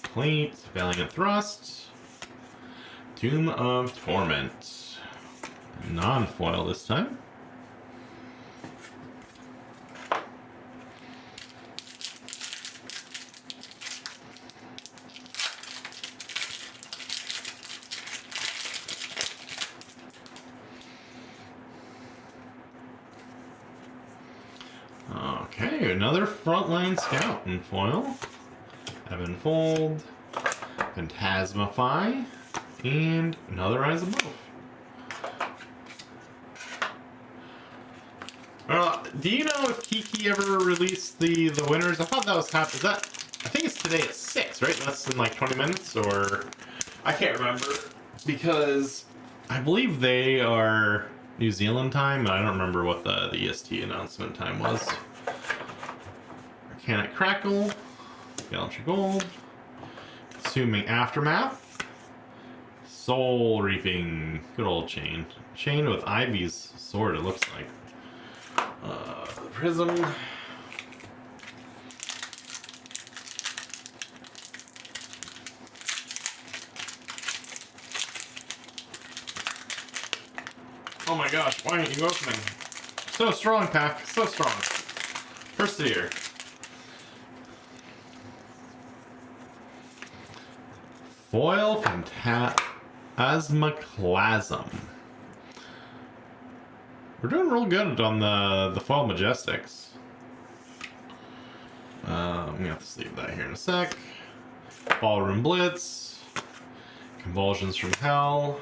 Plate, Valiant Thrust. Tomb of Torment. Non-foil this time. Okay, another Frontline Scout in foil. Evanfold. Phantasmify. And another Rise Above. Do you know if Kiki ever released the winners? I thought that was half. Is that? I think it's today at 6, right? That's in like 20 minutes, or I can't remember because I believe they are New Zealand time, and I don't remember what the EST announcement time was. Mechanic Crackle, Gallantry Gold, Consuming Aftermath. Soul Reaping. Good old Chain. Chain with Ivy's sword, it looks like. Prism. Oh my gosh, why aren't you opening? So strong, pack. So strong. Persevere. Foil Phantasmaclasm. We're doing real good on the foil Majestics. I'm gonna have to sleeve that here in a sec. Ballroom Blitz. Convulsions from Hell.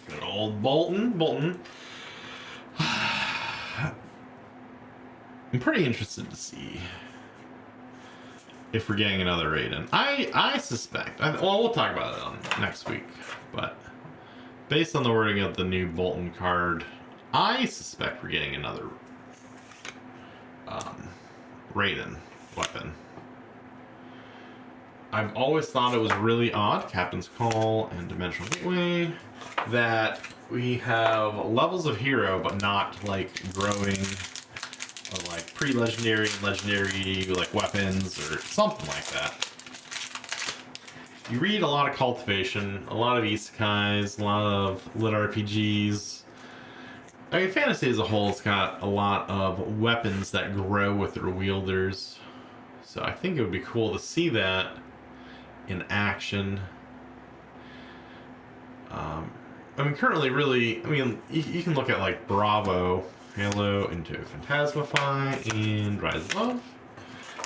Good old Bolton. I'm pretty interested to see if we're getting another Raiden. I suspect. Well, we'll talk about it on next week. But based on the wording of the new Bolton card, I suspect we're getting another Raiden weapon. I've always thought it was really odd, Captain's Call and Dimensional Gateway, that we have levels of hero, but not like growing, or like pre-legendary, legendary, like weapons or something like that. You read a lot of Cultivation, a lot of Isekais, a lot of lit RPGs. I mean, fantasy as a whole has got a lot of weapons that grow with their wielders. So I think it would be cool to see that in action. I mean, currently, really, I mean, you can look at like Bravo, Halo, into Phantasmify, and Rise Above.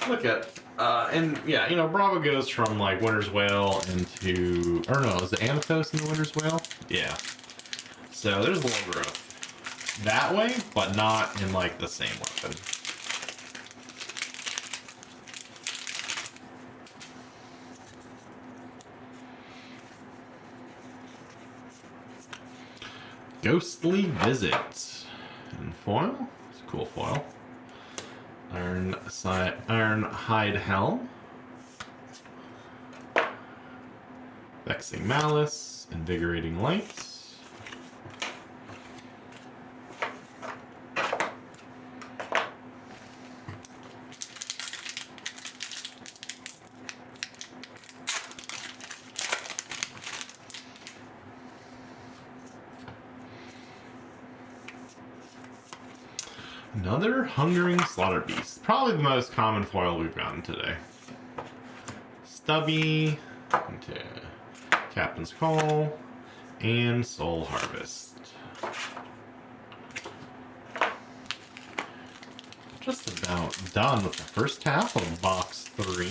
Look at, and yeah, you know, Bravo goes from like Winter's Wail into, or no, is it Anathos into Winter's Wail? Yeah. So there's a little growth that way, but not in like the same weapon. Ghostly Visit. And foil. It's a cool foil. Iron Hide Helm. Vexing Malice. Invigorating Light. Another Hungering Slaughter Beast. Probably the most common foil we've gotten today. Stubby, into Captain's Call, and Soul Harvest. Just about done with the first half of box 3.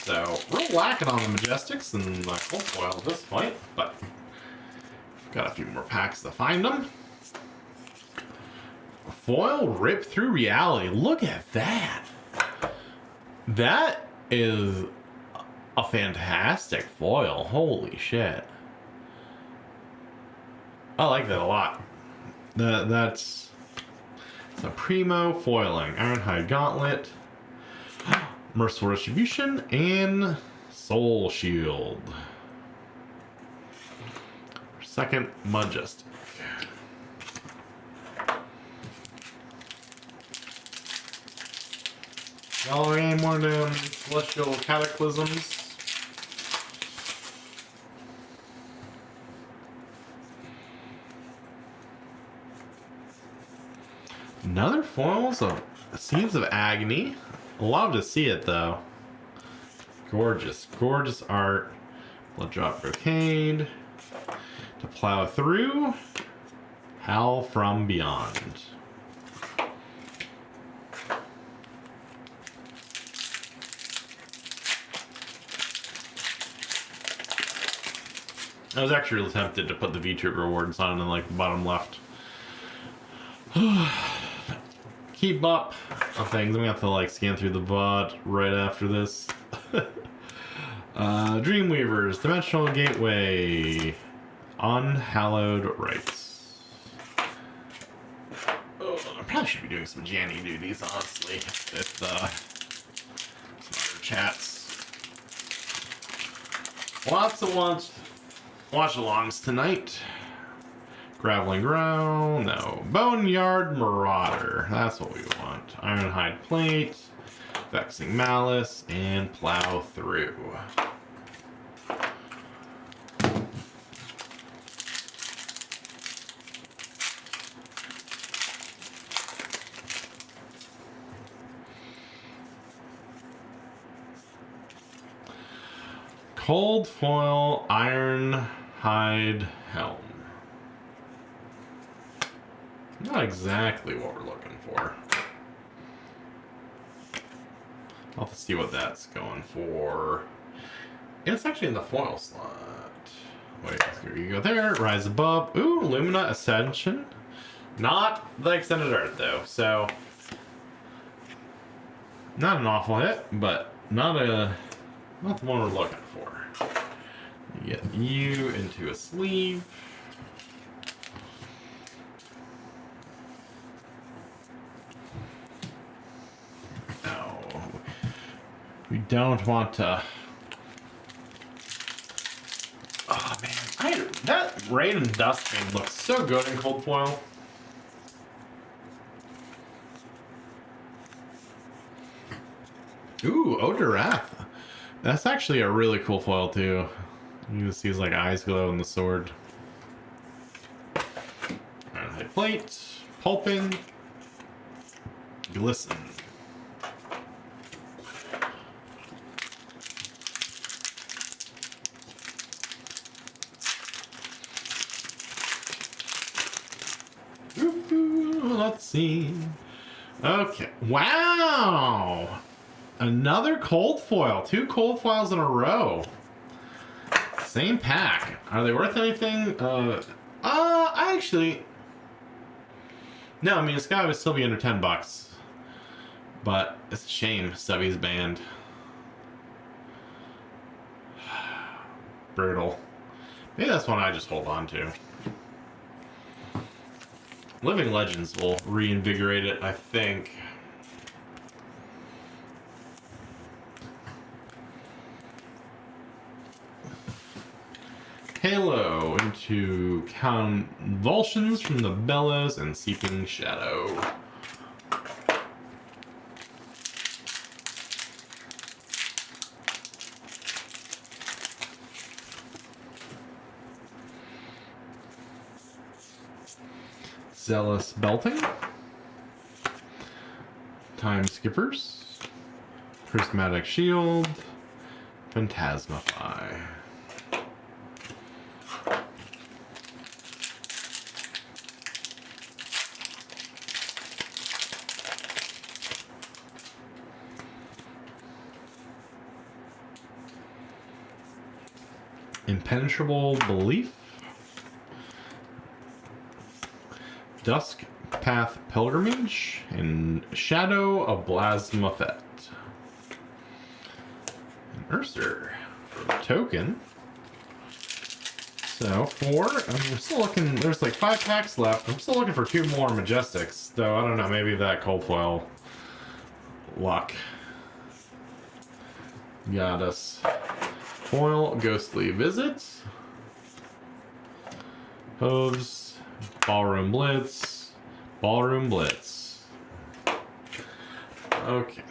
So, we're lacking on the Majestics and the Cold Foil at this point, but got a few more packs to find them. Foil Rip Through Reality. Look at that. That is a fantastic foil. Holy shit. I like that a lot. That's a primo foiling. Ironhide Gauntlet, Merciful Retribution, and Soul Shield. Second Majestic. Y'all are any more than Celestial Cataclysms? Another foils of Seeds of Agony. Love to see it though. Gorgeous, gorgeous art. Blood Drop Brocade. To Plow Through. Howl from Beyond. I was actually really tempted to put the VTube rewards on in like the bottom left. Keep up on things. I'm gonna have to like scan through the VOD right after this. Dreamweavers, Dimensional Gateway, Unhallowed Rites. Oh, I probably should be doing some Janny duties, honestly, with some other chats. Lots of watch-alongs tonight. Graveling Ground, no. Boneyard Marauder, that's what we want. Ironhide Plate, Vexing Malice, and Plow Through. Cold Foil Ironhide Helm. Not exactly what we're looking for. I'll have to see what that's going for. It's actually in the foil slot. Wait, here you go there. Rise Above. Ooh, Lumina Ascension. Not the Extended Art though, so not an awful hit, but not the one we're looking for. Get you into a sleeve. No, we don't want to. Oh man, that Rain and Dust thing looks so good in cold foil. Ooh, Odorath. That's actually a really cool foil too. You can see his like eyes glow in the sword. Ironhide Plate, Pulping, Glisten. Ooh, let's see. Okay. Wow! Another cold foil. 2 cold foils in a row. Same pack. Are they worth anything? I actually... No, I mean, it's gotta still be under $10. But it's a shame Stubby's banned. Brutal. Maybe that's one I just hold on to. Living Legends will reinvigorate it, I think. Halo into Convulsions from the Bellows and Seeping Shadow. Zealous Belting. Time Skippers. Prismatic Shield. Phantasmify. Impenetrable Belief. Dusk Path Pilgrimage, and Shadow of Blasmafet. And Urser for a token. So, 4. I'm still looking, there's like 5 packs left. I'm still looking for 2 more Majestics, though I don't know, maybe that cold foil luck got us. Foil Ghostly Visit. Hooves. Ballroom Blitz. Ballroom Blitz. Okay.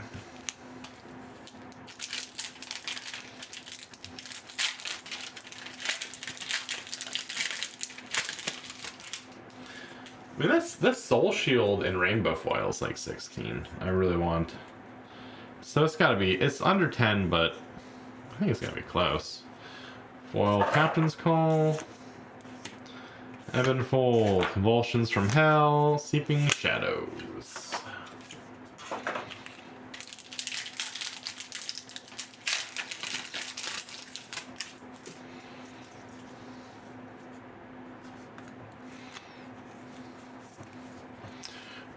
I mean, that's Soul Shield and Rainbow Foil is like 16. I really want. So it's gotta be, it's under 10, but I think it's gonna be close. Foil Captain's Call. Evanfold, Convulsions from Hell, Seeping Shadows.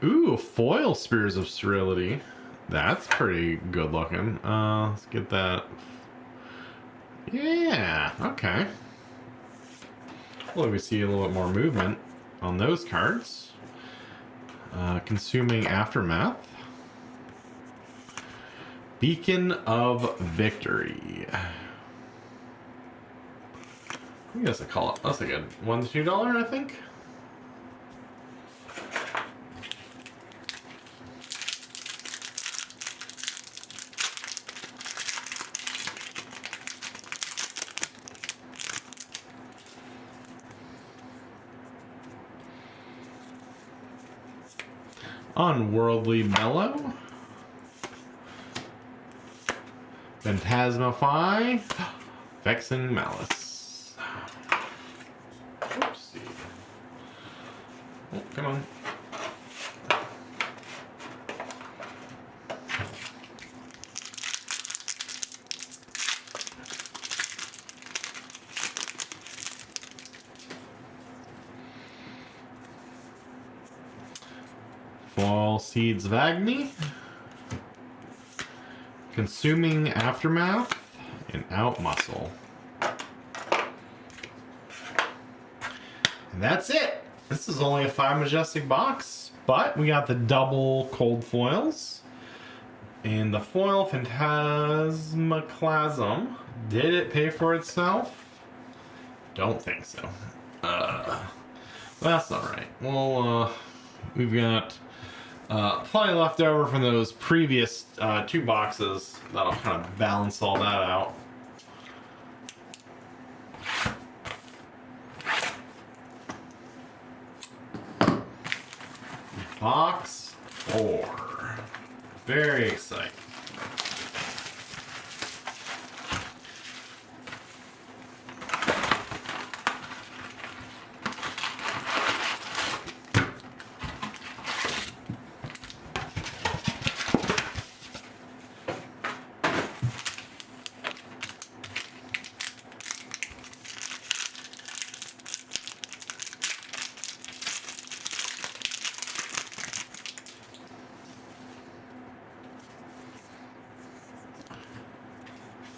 Ooh, foil Spears of Sterility. That's pretty good looking. Let's get that. Yeah, okay. Well, we see a little bit more movement on those cards. Consuming Aftermath. Beacon of Victory. I think that's a call. That's a good $1 to $2, I think. Unworldly Mellow. Phantasmify. Vexing Malice. Oopsie. Oh, come on. Foil Seeds of Agni. Consuming Aftermath. And Out Muscle. And that's it. This is only a 5 Majestic box, but we got the double cold foils. And the foil Phantasmaclasm. Did it pay for itself? Don't think so. Well, that's alright. Well, we've got plenty left over from those previous 2 boxes. That'll kind of balance all that out. Box 4. Very exciting.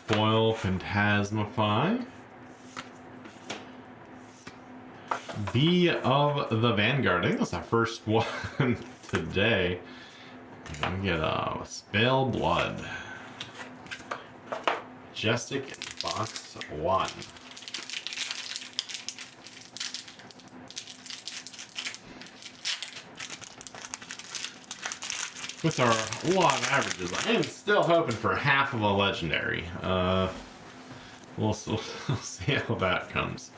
Foil Phantasmify. V of the Vanguard. I think that's our first one today. We get Spell Blood. Majestic box 1. With our law of averages, I am still hoping for half of a legendary. We'll see how that comes.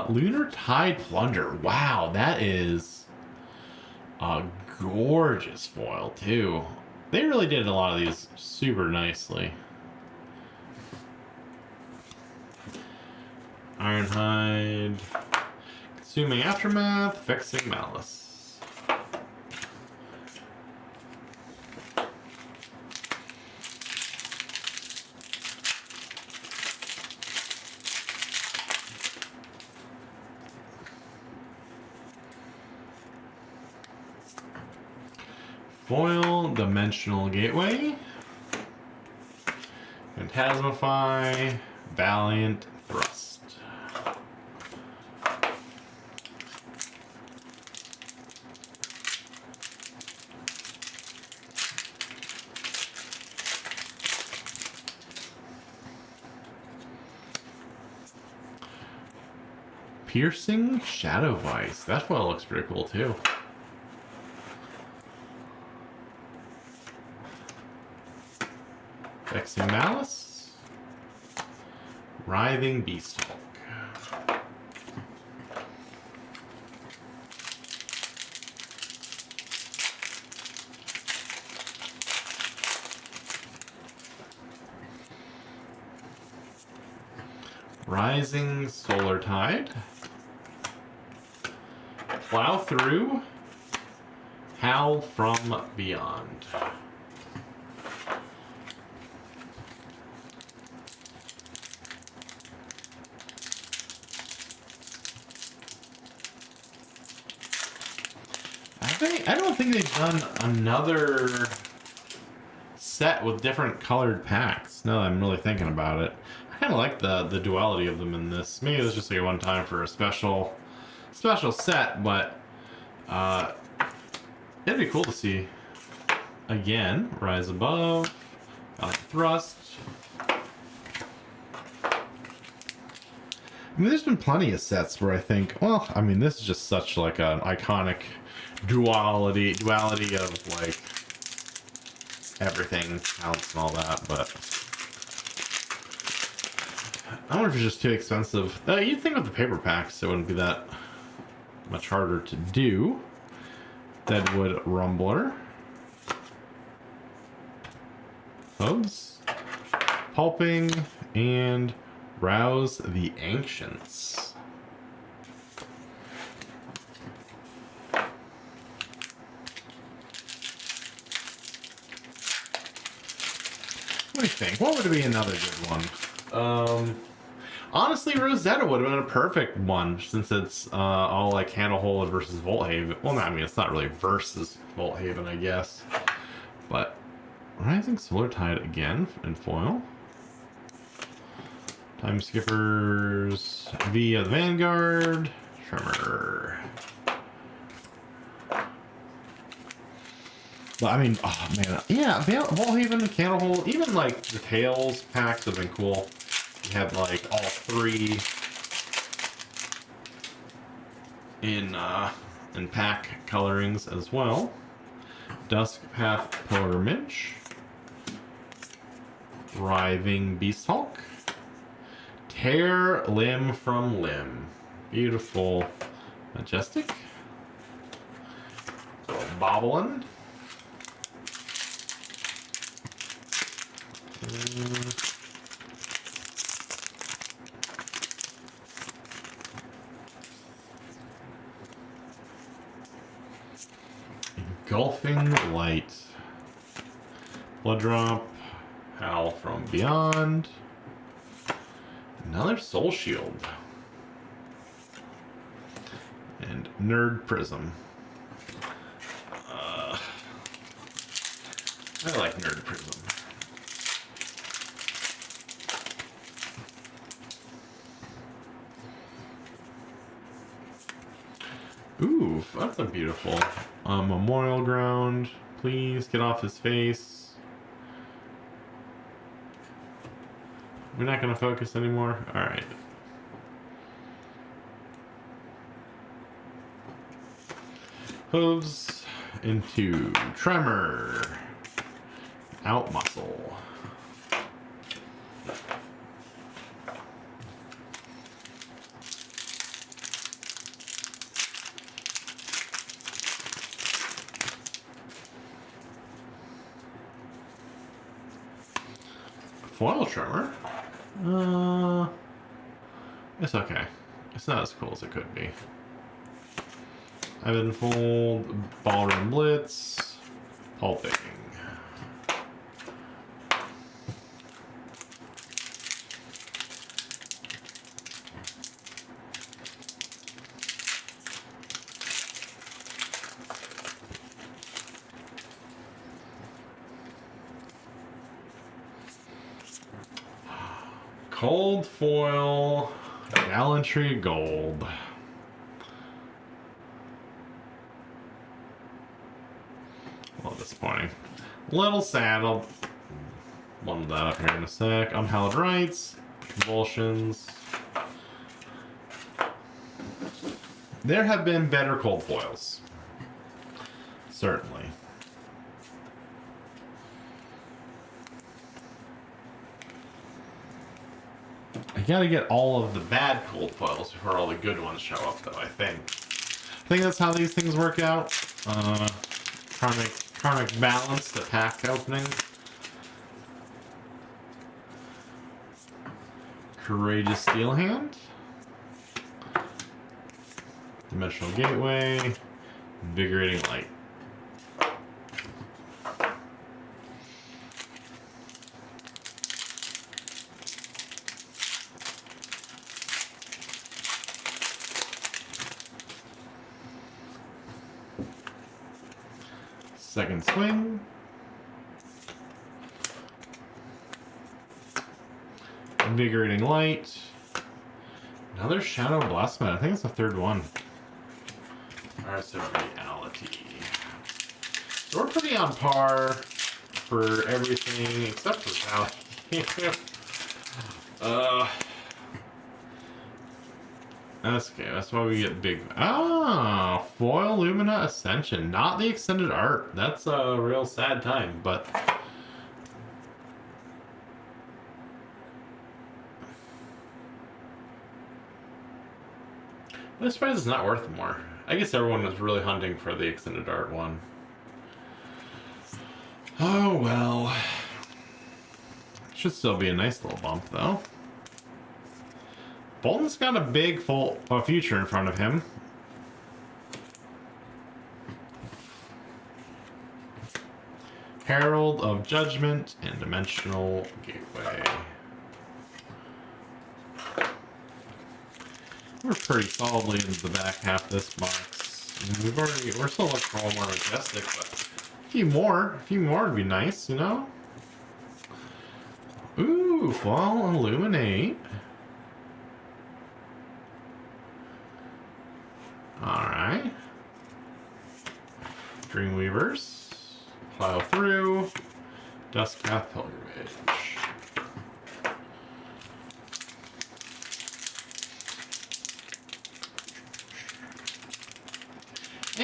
Lunar Tide Plunger. Wow, that is a gorgeous foil too. They really did a lot of these super nicely. Ironhide. Consuming Aftermath. Vexing Malice. Foil Dimensional Gateway. Phantasmify. Valiant Thrust. Piercing Shadow Vice. That foil looks pretty cool too. Vexing Malice. Writhing Beasthawk. Rising Solar Tide. Plow Through. Howl from Beyond. I don't think they've done another set with different colored packs. Now that I'm really thinking about it, I kind of like the duality of them in this. Maybe it was just like a one time for a special set, but it'd be cool to see again. Rise Above, Thrust. mean, there's been plenty of sets where I think, well, I mean, this is just such like an iconic duality of like everything counts and all that, but I wonder if it's just too expensive. You'd think with the paper packs it wouldn't be that much harder to do. Deadwood Rumbler. Hooves. Pulping. And Rouse the Ancients. What do you think? What would be another good one? Honestly, Rosetta would have been a perfect one since it's all like Candlehold versus Volthaven. Well, no, I mean, it's not really versus Volthaven, I guess. But Rising Solar Tide again in foil. Time Skippers via the Vanguard. Tremor. But I mean, oh man, yeah, Volthaven, Candlehold, even like the Tails packs have been cool. You have like all three in pack colorings as well. Dusk Path Pilgrimage, Writhing Beasthawk, Tear Limb from Limb, beautiful, majestic, Bobblein. Engulfing Light, Blood Drop, Howl from Beyond, another Soul Shield, and Nerd Prism. I like Nerd Prism. Ooh, that's a beautiful Memorial Ground. Please get off his face. We're not going to focus anymore? Alright. Hooves into Tremor. Out Muscle. Foil Tremor. It's okay. It's not as cool as it could be. Ivanfold, Ballroom Blitz, Pulping. Cold foil, Gallantry Gold. A little disappointing. Little sad. I'll bundle that up here in a sec. Unhallowed Rites, Convulsions. There have been better cold foils. Certainly. I gotta get all of the bad cold foils before all the good ones show up, though, I think. I think that's how these things work out. Karmic Balance, the pack opening. Courageous Steel Hand. Dimensional Gateway. Invigorating Light. Second Swing. Invigorating Light. Another Shadow Blastman. I think it's the third one. Alright, so Reality. So we're pretty on par for everything except for Reality. That's okay. That's why we get big. Ah, foil Lumina Ascension, not the extended art. That's a real sad time, but. This price is not worth more. I guess everyone was really hunting for the extended art one. Oh well. Should still be a nice little bump though. Bolton's got a big future in front of him. Herald of Judgment and Dimensional Gateway. We're pretty solidly into the back half of this box. I mean, we're still looking for one more Majestic, but a few more would be nice, you know? Ooh, Fall Illuminate. Alright. Dreamweavers. Plow Through. Duskpath Pilgrimage.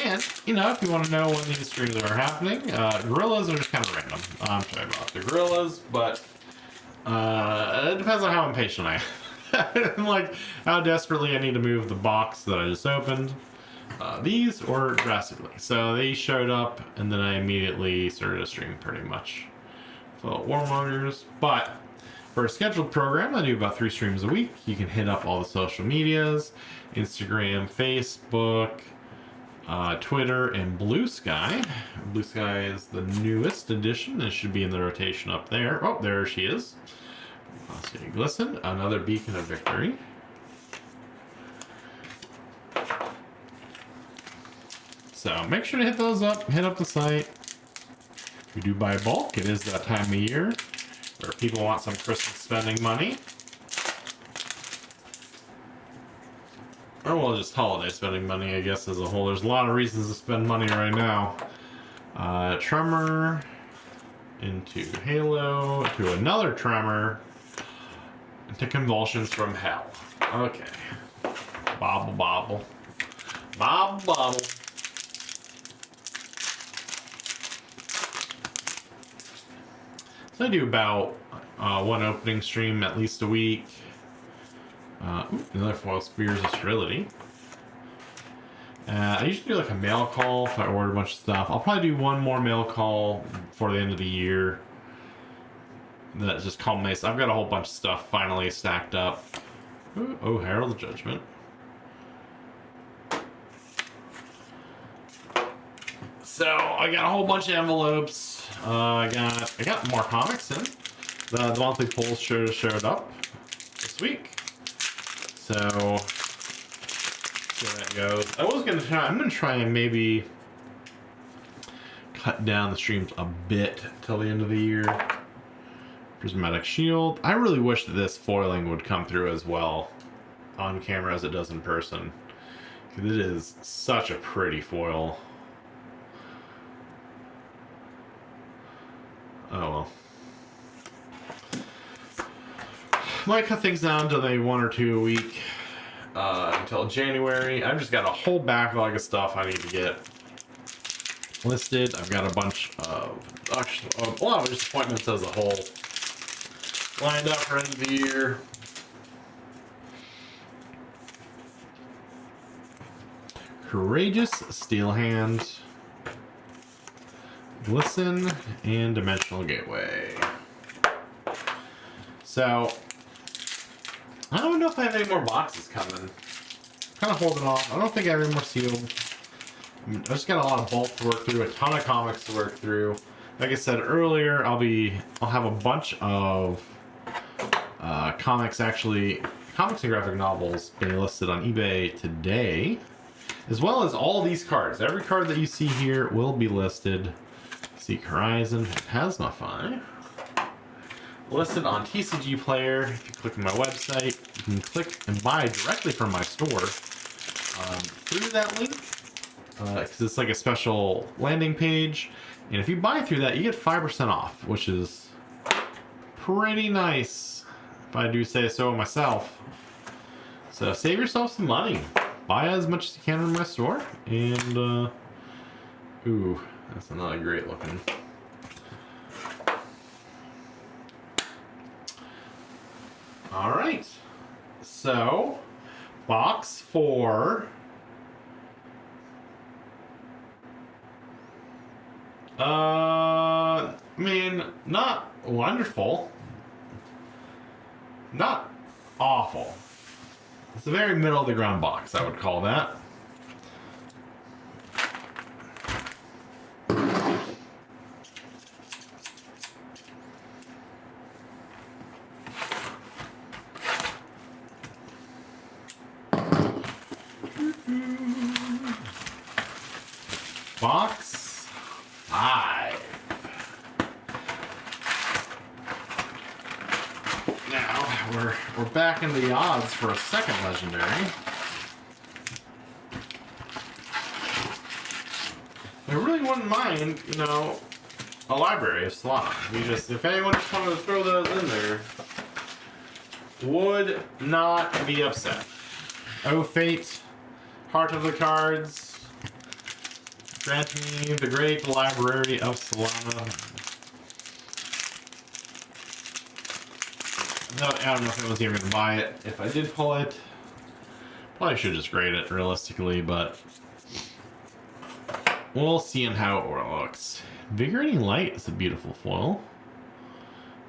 And, you know, if you want to know when these streams are happening, Guerillas are just kind of random. I'm sorry about the Guerillas, but it depends on how impatient I am. Like, how desperately I need to move the box that I just opened. These, or drastically. So they showed up, and then I immediately started a stream pretty much. So, Warmongers. But for a scheduled program, I do about 3 streams a week. You can hit up all the social medias, Instagram, Facebook, Twitter, and Blue Sky. Blue Sky is the newest addition. It should be in the rotation up there. Oh, there she is. So you glisten. Another Beacon of Victory. So make sure to hit those up. Hit up the site. We do buy bulk. It is that time of year where people want some Christmas spending money. Or well, just holiday spending money, I guess, as a whole. There's a lot of reasons to spend money right now. Tremor into Halo, to another Tremor, into Convulsions from Hell. Okay. Bobble, bobble. Bobble, bobble. So I do about one opening stream at least a week. Another foil Spears of Sterility. I usually do like a mail call if I order a bunch of stuff. I'll probably do one more mail call before the end of the year. That just culminates. I've got a whole bunch of stuff finally stacked up. Ooh, oh, Herald of Judgment. So I got a whole bunch of envelopes. I got more comics in. The monthly polls showed up this week. So see how that goes. I'm gonna try and maybe cut down the streams a bit till the end of the year. Prismatic Shield. I really wish that this foiling would come through as well on camera as it does in person. Because it is such a pretty foil. Oh well. Might cut things down to maybe 1 or 2 a week until January. I've just got a whole backlog of stuff I need to get listed. I've got a bunch of, actually, a lot of disappointments as a whole lined up for end of the year. Courageous Steel Hand, Glisten, and Dimensional Gateway. So I don't know if I have any more boxes coming. Kind of holding off. I don't think I have any more sealed. I just got a lot of bulk to work through, a ton of comics to work through. Like I said earlier, I'll have a bunch of comics and graphic novels being listed on eBay today, as well as all these cards. Every card that you see here will be listed. Seek Horizon, Phantasmify. Listed on TCG Player. If you click on my website, you can click and buy directly from my store through that link, because it's like a special landing page. And if you buy through that, you get 5% off, which is pretty nice, if I do say so myself. So save yourself some money. Buy as much as you can in my store. And, ooh, that's another great looking. Alright. So, box 4. I mean, not wonderful. Not awful. It's a very middle of the ground box, I would call that. Box 5. Now we're back into the odds for a second legendary. I really wouldn't mind, you know, a library of Solana. If anyone just wanted to throw those in there, would not be upset. Oh Fate, Heart of the Cards. Grant me the great library of Solana. No, I don't know if anyone's even going to buy it. If I did pull it, probably should just grade it realistically, but we'll see on how it looks. Invigorating Light is a beautiful foil.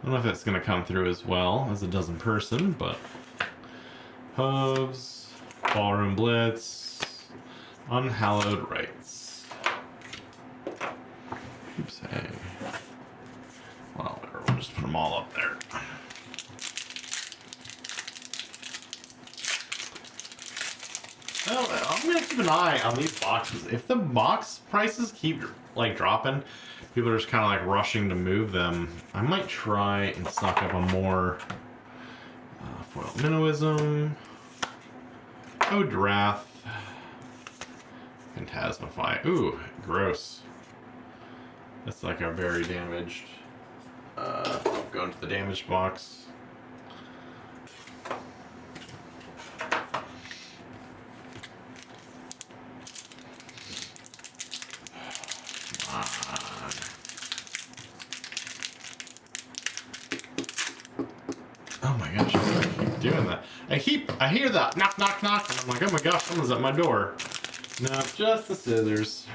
I don't know if that's going to come through as well as it does in person, but Hooves, Ballroom Blitz, Unhallowed Rites. Oops, hey. Well, whatever, we'll just put them all up there. Well, I'm gonna keep an eye on these boxes. If the box prices keep like dropping, people are just kind of like rushing to move them. I might try and stock up on more foil Minnowism, Ode to Wrath, Phantasmify. Ooh, gross. That's like a very damaged. Go into the damaged box. Come on. Oh my gosh, I keep doing that. I hear that knock, knock, knock, and I'm like, oh my gosh, someone's at my door. No, just the scissors.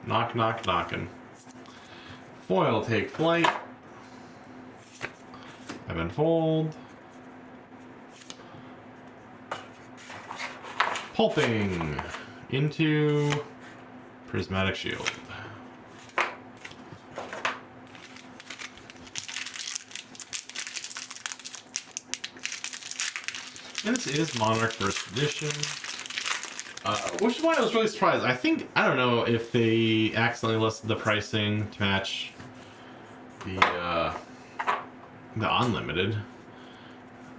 Knock, knock, knocking. Foil Take Flight. Ebb and Fold. Pulping into Prismatic Shield. And this is Monarch First Edition. Which is why I was really surprised. I don't know if they accidentally listed the pricing to match the unlimited,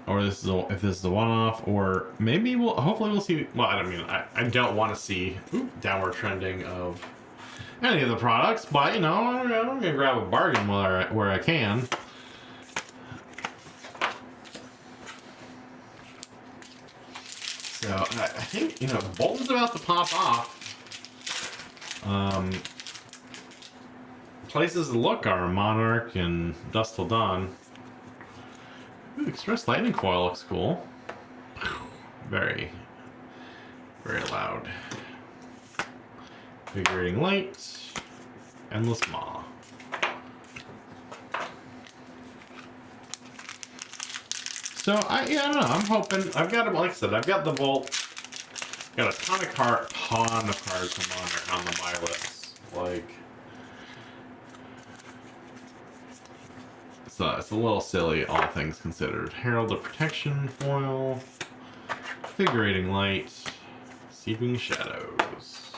or if this is a one-off, or maybe hopefully we'll see. Well, I mean, I don't want to see downward trending of any of the products, but you know, I'm gonna grab a bargain where I can. So I think, you know, Bolton's about to pop off. Places to look are Monarch and Dusk Till Dawn. Ooh, Express Lightning Foil looks cool. Very, very loud. Invigorating Light. Endless Maw. So I don't know. I'm hoping. I've got, like I said, I've got the Vault. Got a ton of cards from Monarch on the buy list. Like, so it's a little silly, all things considered. Herald of Protection foil, Invigorating Light, Seeping Shadows.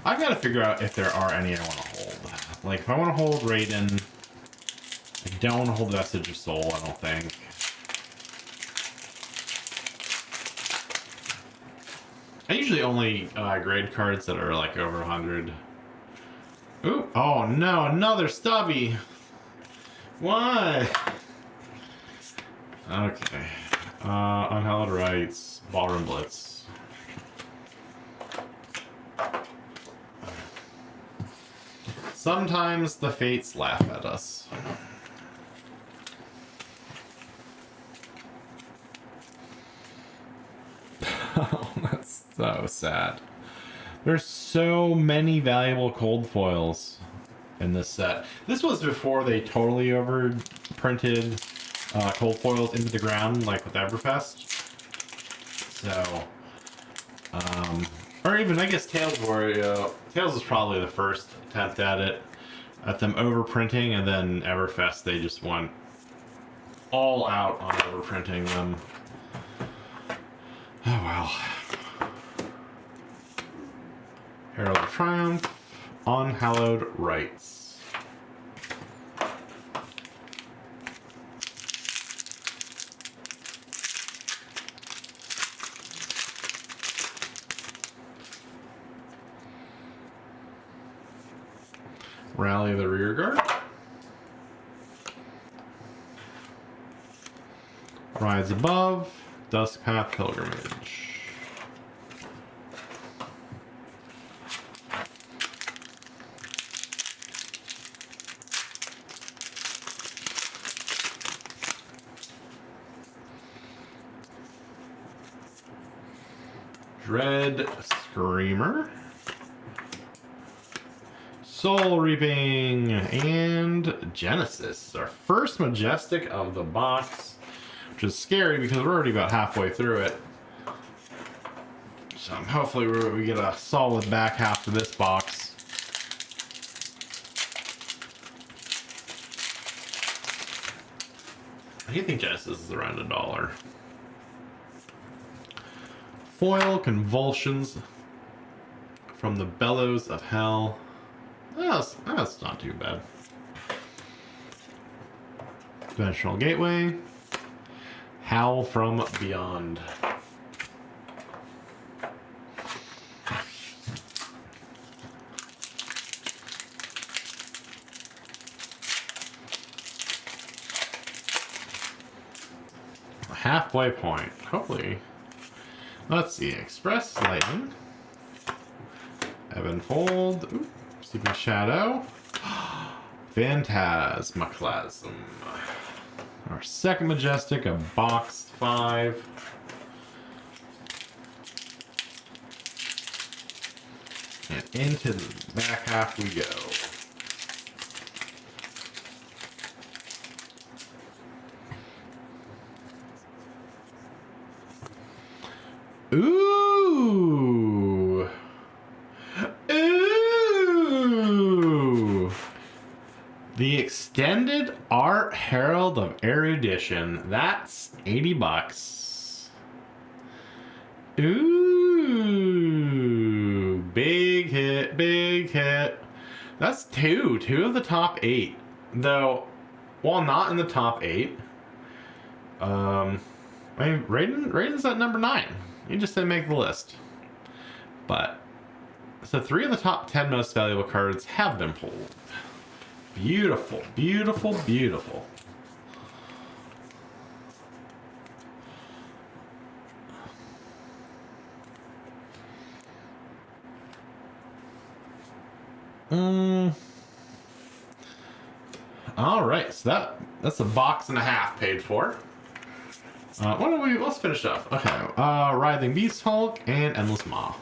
I've got to figure out if there are any I want to hold. Like, if I want to hold Raiden, I don't want to hold Vestige of Soul, I don't think. I usually only grade cards that are like over 100. Ooh, oh no, another stubby. Why? Okay. Unhallowed Rites, Ballroom Blitz. Sometimes the fates laugh at us. Oh, that's so sad. There's so many valuable cold foils in this set. This was before they totally overprinted cold foils into the ground, like with Everfest. So, or even I guess Tails was probably the first attempt at it, at them overprinting, and then Everfest they just went all out on overprinting them. Oh well. Herald of Triumph, Unhallowed Rites. Rally of the Rearguard. Rise Above, Duskpath Pilgrimage. Dread Screamer. Soul Reaping and Genesis. Our first Majestic of the box, which is scary because we're already about halfway through it. So hopefully we get a solid back half to this box. I do think Genesis is around $1. Foil Convulsions from the Bellows of Hell. That's not too bad. Dimensional Gateway. Howl from Beyond. Halfway point. Hopefully. Let's see. Express Lightning. Evanfold. Ooh, Sleeping Shadow. Phantasmaclasm. Our second Majestic of box 5. And into the back half we go. Ooh! Ooh! The extended art Herald of Erudition. That's $80. Ooh! Big hit, big hit. That's two of the top 8. Though, while not in the top 8, I mean, Raiden's at number 9. You just didn't make the list. But, so 3 of the top 10 most valuable cards have been pulled. Beautiful, beautiful, beautiful. All right, so that's a box and a half paid for. Let's finish up. Okay, Writhing Beast Hulk and Endless Maw.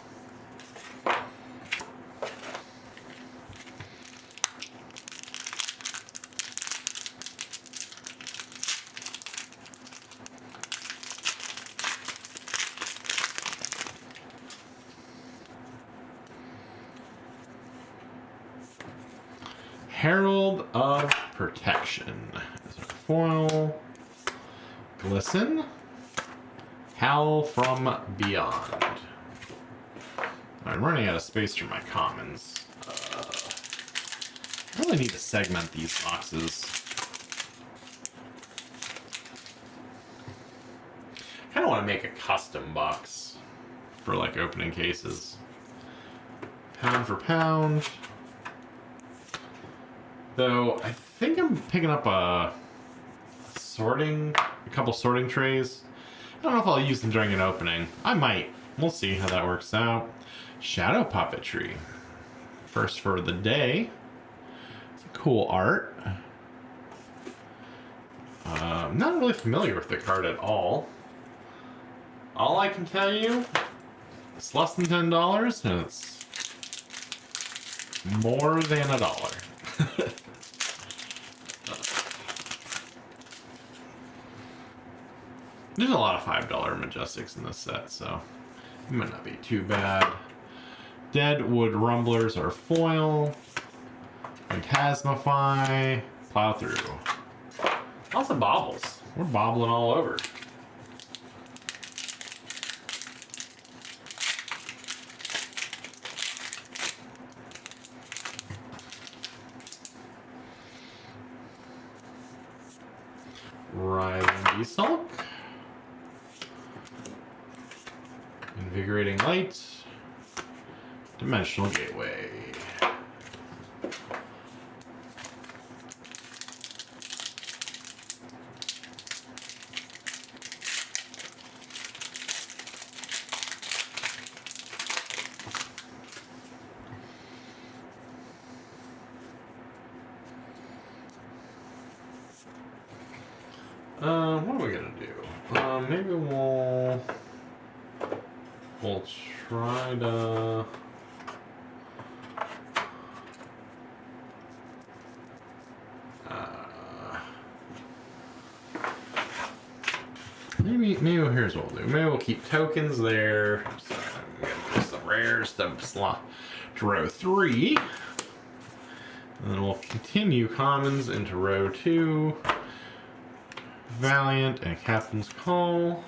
Herald of Protection. Is a foil. Glisten. Howl from Beyond. I'm running out of space for my commons. I really need to segment these boxes. I kind of want to make a custom box for like opening cases. Pound for pound. Though I think I'm picking up a sorting a couple sorting trays. I don't know if I'll use them during an opening. I might. We'll see how that works out. Shadow puppetry. First for the day. It's a cool art. I'm not really familiar with the card at all. All I can tell you, it's less than $10 and it's more than $1. There's a lot of $5 Majestics in this set, so it might not be too bad. Deadwood Rumblers are foil. Phantasmify. Plow through. Lots of bobbles. We're bobbling all over. Rising Beastalk. Invigorating Light. Dimensional Gateway. What are we gonna do? Maybe we'll try to. Maybe here's what we'll do. Maybe we'll keep tokens there. So I'm gonna do some rare stuff to row 3. And then we'll continue commons into row 2. Valiant and Captain's Call.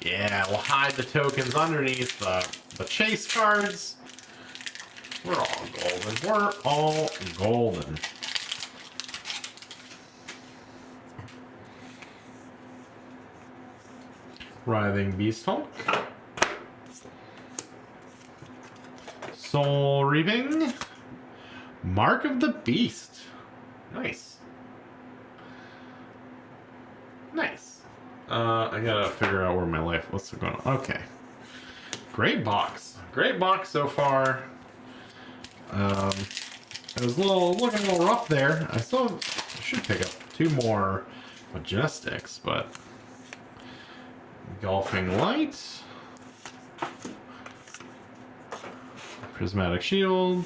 Yeah, we'll hide the tokens underneath the chase cards. We're all golden. We're all golden. Writhing Beastalk. Soul Reaping. Mark of the Beast. Nice. Nice. I gotta figure out where my life. What's going on? Okay. Great box. Great box so far. It was looking a little rough there. I still should pick up 2 more Majestics, but Golfing Light, Prismatic Shield,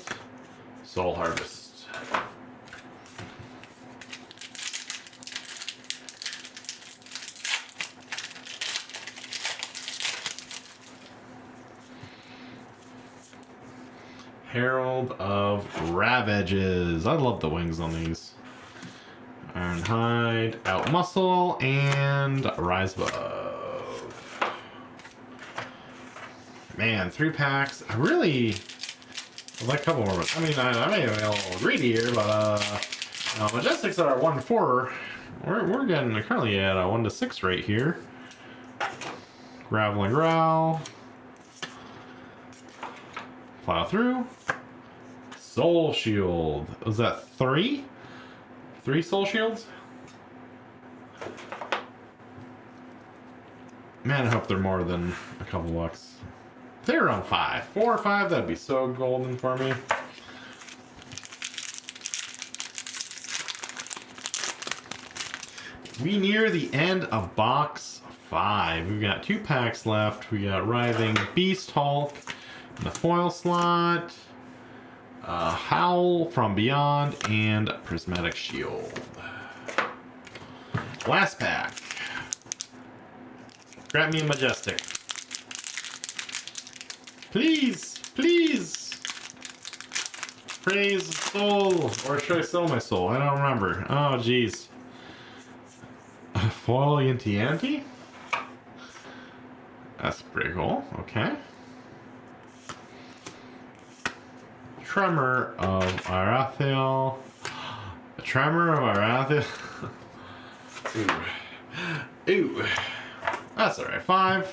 Soul Harvest. Herald of Ravages. I love the wings on these. Ironhide, Outmuscle, and Rise Above. Man, 3 packs. I really would like a couple more. I mean, I may be a little greedy here, but Majestics are 1 to 4. We're getting currently at a 1 to 6 rate here. Gravel and Growl. Plow through. Soul Shield. Was that 3? 3 Soul Shields? Man, I hope they're more than a couple bucks. If they're around 5. 4 or 5, that'd be so golden for me. We near the end of box 5. We've got 2 packs left. We got Writhing Beast Hulk in the foil slot. Howl from Beyond, and Prismatic Shield. Last pack. Grab me a Majestic. Please, please. Praise soul. Or should I sell my soul? I don't remember. Oh, jeez. Foil Yanti? That's pretty cool. Okay. Tremor of Arathiel. A Tremor of Arathiel. Ooh. Ooh. That's alright. 5.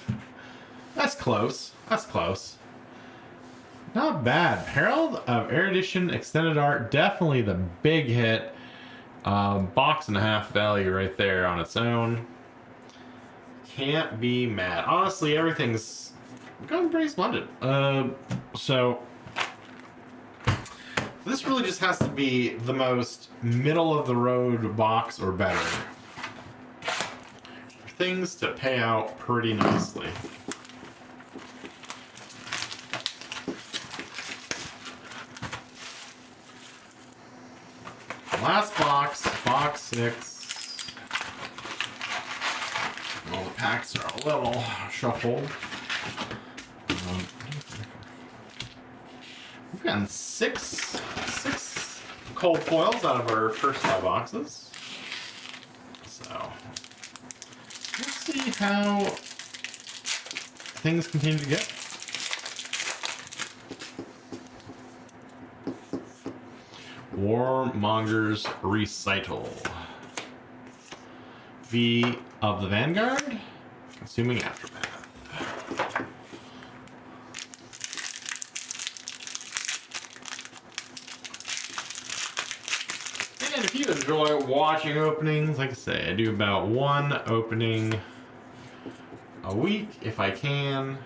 That's close. That's close. Not bad. Herald of Erudition Extended Art. Definitely the big hit. Box and a half value right there on its own. Can't be mad. Honestly, everything's going pretty splendid. So this really just has to be the most middle of the road box or better. Things to pay out pretty nicely. Last box, box 6. All the packs are a little shuffled. We've gotten six cold foils out of our first 5 boxes. So let's see how things continue to get. Warmonger's Recital. V of the Vanguard. Consuming Aftermath. And if you enjoy watching openings, like I say, I do about 1 opening a week if I can.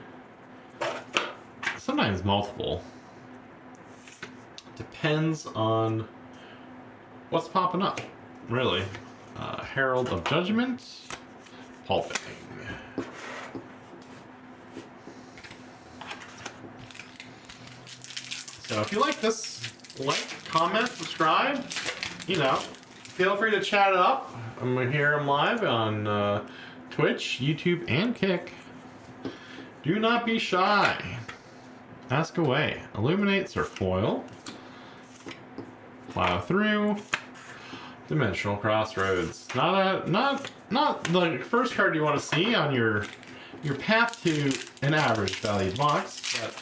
Sometimes multiple. Depends on what's popping up, really. Herald of Judgment, pulping. So if you like this, like, comment, subscribe. You know, feel free to chat it up. I'm live on Twitch, YouTube, and Kick. Do not be shy. Ask away. Illuminates or foil. Plow through. Dimensional Crossroads. Not the first card you want to see on your path to an average valued box, but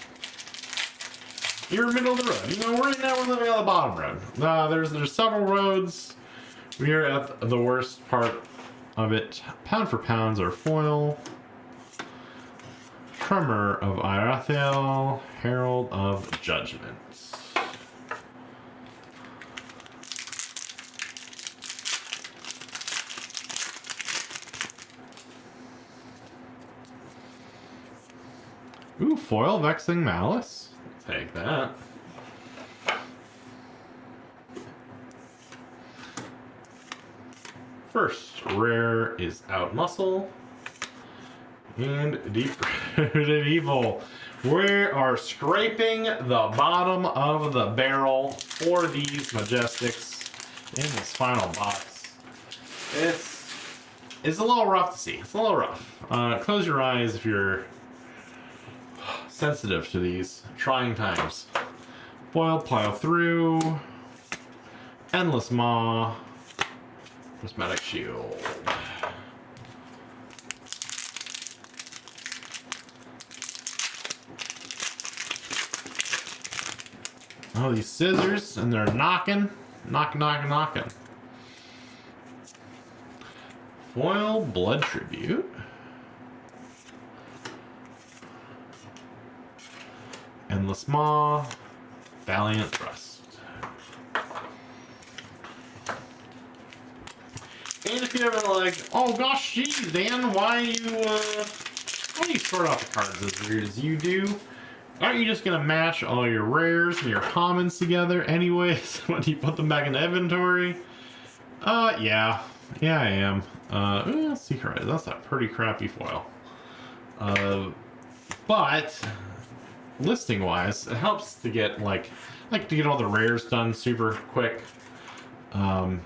you're middle of the road. You know, right now we're living on the bottom road. There's several roads. We are at the worst part of it. Pound for pounds are foil. Tremor of Irathael. Herald of Judgment. Ooh, foil Vexing Malice. Take that. First rare is Outmuscle. And Deep-Rooted Evil. We are scraping the bottom of the barrel for these Majestics in this final box. It's a little rough to see. It's a little rough. Close your eyes if you're sensitive to these trying times. Foil, Plow Through, Endless Maw, Prismatic Shield. Oh, these scissors, and they're knocking. Foil, Blood Tribute. Endless Maw, Valiant Thrust. And if you're ever like, oh gosh, geez, Dan, why do you sort out the cards as weird as you do? Aren't you just gonna mash all your rares and your commons together anyways when you put them back in the inventory? Yeah, I am. Secret, that's a pretty crappy foil. But listing wise, it helps to get to get all the rares done super quick.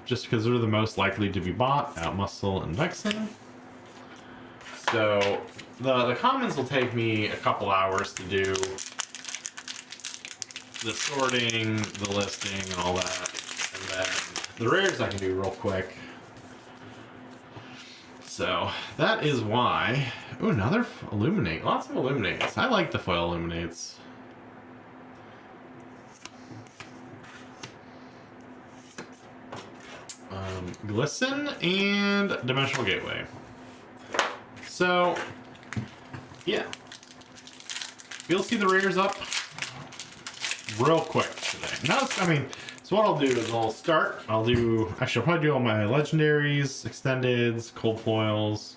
Just because they're the most likely to be bought, Outmuscle and Vexing. So the commons will take me a couple hours to do the sorting, the listing, and all that. And then the rares I can do real quick. So that is why. Ooh, another Illuminate. Lots of Illuminates. I like the foil Illuminates. Glisten and Dimensional Gateway. So, yeah. You'll see the rares up real quick today. Now, it's So what I'll do is I'll probably do all my legendaries, extendeds, cold foils,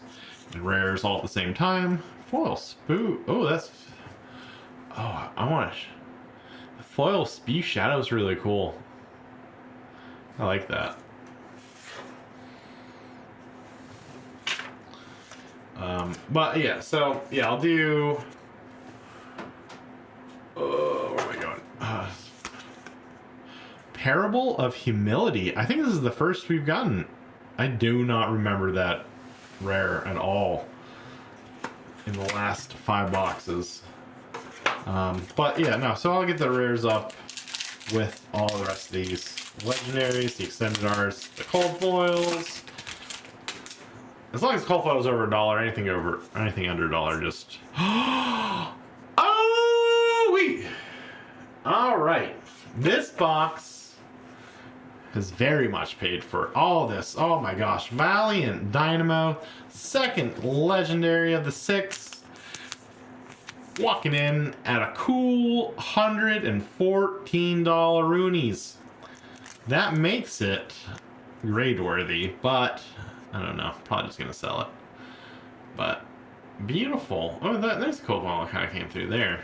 and rares all at the same time. Foils. Ooh, I want the foil Spew Shadow is really cool. I like that. But yeah, so yeah, I'll do. Where am I going? Parable of Humility. I think this is the first we've gotten. I do not remember that rare at all in the last 5 boxes. But yeah, no, so I'll get the rares up with all the rest of these legendaries, the extended arts, the cold foils. As long as cold foil is over $1, anything under $1, just. Oh, wait. All right, this box has very much paid for all this. Oh my gosh, Valiant Dynamo, second legendary of the 6. Walking in at a cool $114 Roonies. That makes it grade worthy, but I don't know. Probably just gonna sell it. But beautiful. Oh, there's a cold one that kind of came through there.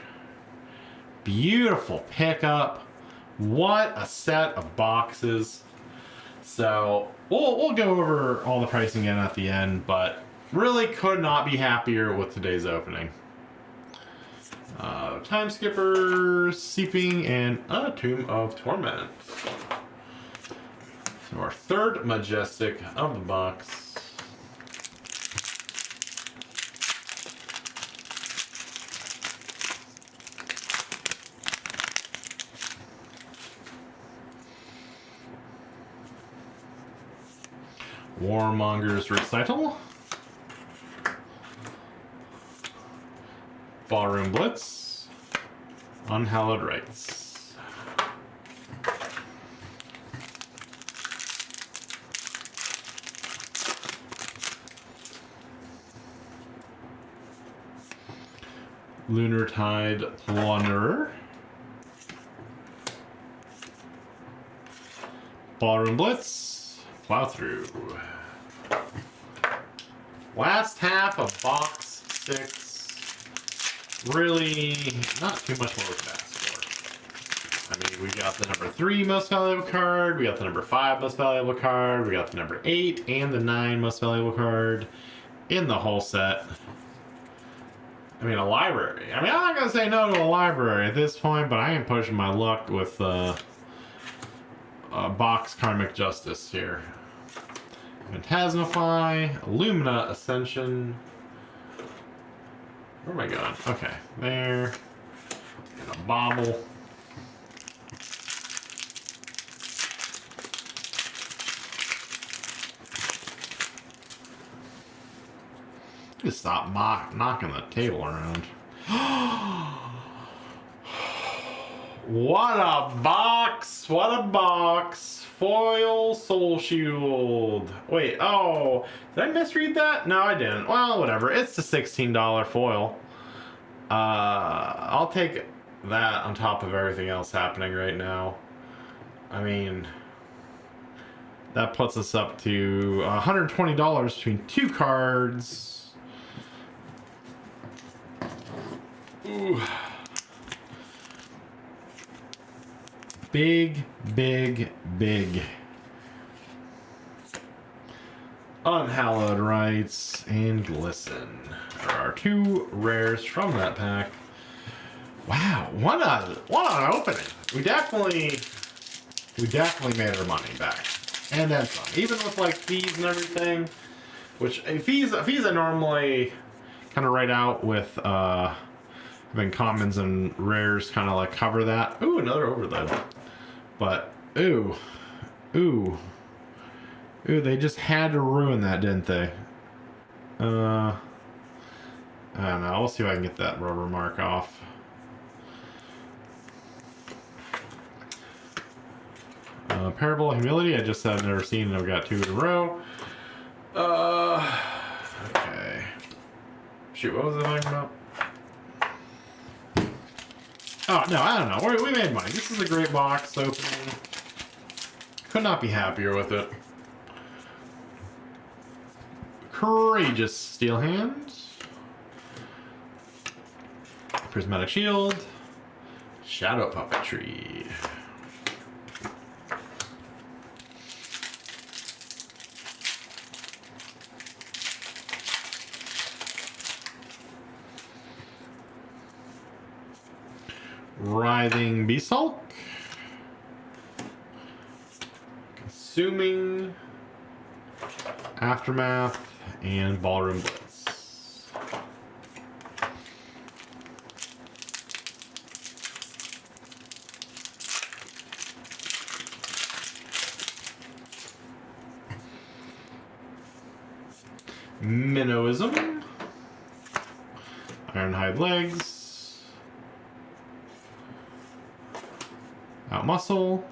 Beautiful pickup. What a set of boxes. So we'll go over all the pricing again at the end, but really could not be happier with today's opening. Time Skipper, Seeping, and a Tomb of Torment. So our third Majestic of the box. Warmonger's Recital. Ballroom Blitz. Unhallowed Rites. Lunar Tide Plunderer. Ballroom Blitz. Plow Through. Last half of box 6. Really, not too much more to ask for. I mean, we got the number 3 most valuable card, we got the number 5 most valuable card, we got the number 8 and the 9 most valuable card in the whole set. I mean, a library. I mean, I'm not going to say no to a library at this point, but I am pushing my luck with box Karmic Justice here. Phantasmify, Illumina Ascension. Where am I going? Okay, there. And a bobble. Just stop knocking the table around. What a box! What a box! Foil Soul Shield. Wait, oh, did I misread that? No, I didn't. Well, whatever. It's the $16 foil. I'll take that on top of everything else happening right now. I mean, that puts us up to $120 between 2 cards. Ooh. Big, big, big. Unhallowed Rites and Glisten. There are 2 rares from that pack. Wow, what an opening. We definitely made our money back. And then some. Even with like fees and everything. Which fees I normally kind of write out with then commons and rares kind of like cover that. Ooh, another overload. But ooh, they just had to ruin that, didn't they? I don't know. We'll see if I can get that rubber mark off. Parable of Humility. I just said I've never seen, and I've got 2 in a row. Okay. Shoot, what was I talking about? Oh, no, I don't know. We made money. This is a great box opening. Could not be happier with it. Courageous Steel Hand. Prismatic Shield. Shadow Puppetry. Writhing Beast Hulk. Consuming. Aftermath. And Ballroom Blitz. Minnowism. Ironhide Legs. Out Muscle.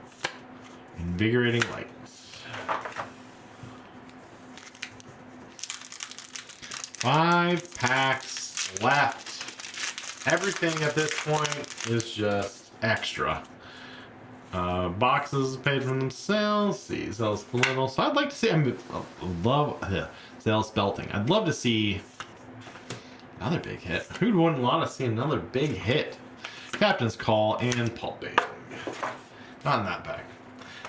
Invigorating Light. 5 packs left. Everything at this point is just extra. Boxes paid for themselves. See, sales little. So I'd like to see. I love sales belting. I'd love to see another big hit. Who wouldn't want to see another big hit? Captain's Call and Pulping. Not in that pack.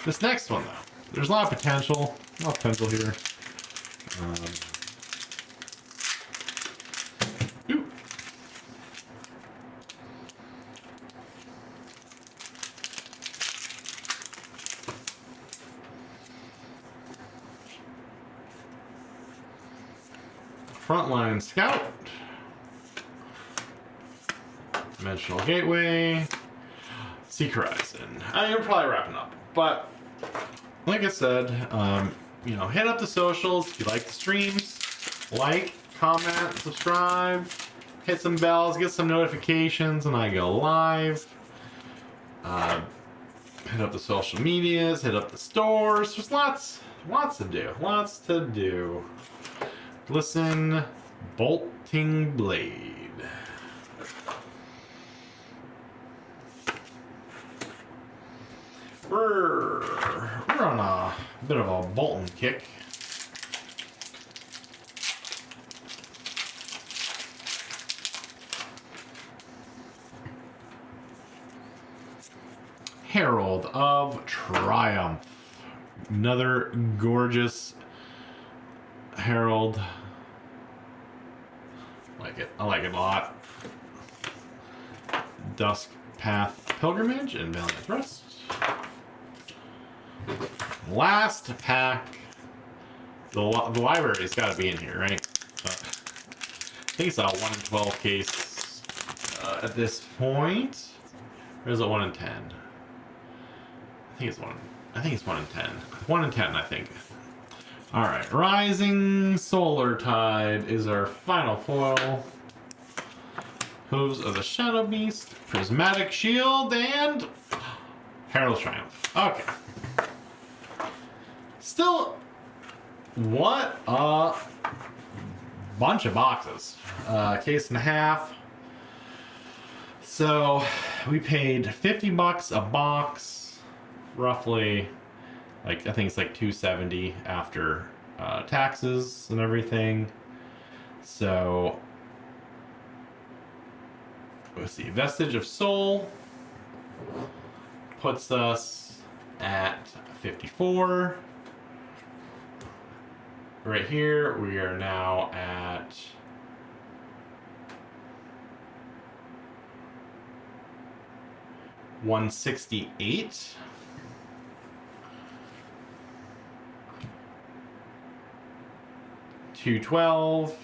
This next one though, there's a lot of potential. A lot of potential here. Frontline Scout, Dimensional Gateway, Seek Horizon. I mean, we're probably wrapping up, but like I said, you know, hit up the socials if you like the streams, like, comment, subscribe, hit some bells, get some notifications when I go live. Hit up the social medias, hit up the stores. There's lots to do. Glisten, Bolting Blade. We're on a bit of a Bolton kick. Herald of Triumph. Another gorgeous Herald. I like it a lot. Dusk Path Pilgrimage and Valiant Thrust. Last pack. The library's got to be in here, right? I think it's a 1 in 12 case at this point. Or is it 1 in 10? I think it's 1 in 10. 1 in 10, I think. Alright, Rising Solar Tide is our final foil. Hooves of the Shadow Beast, Prismatic Shield, and Herald of Triumph. Okay. Still, what a bunch of boxes. Case and a half. So, we paid $50 a box, roughly. Like, I think it's like $270 after taxes and everything. So, let's see. Vestige of Soul puts us at 54. Right here, we are now at 168. $212.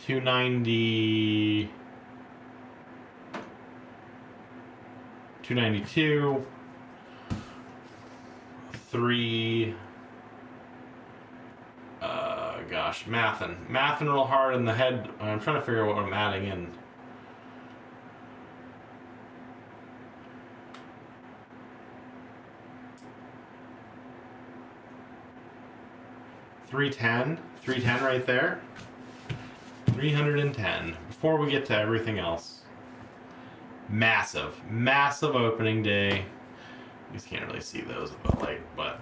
$290. $292. 3. Gosh, mathing real hard in the head. I'm trying to figure out what I'm adding in. $310 right there. $310 310 before we get to everything else. Massive opening day. You just can't really see those a bit light, but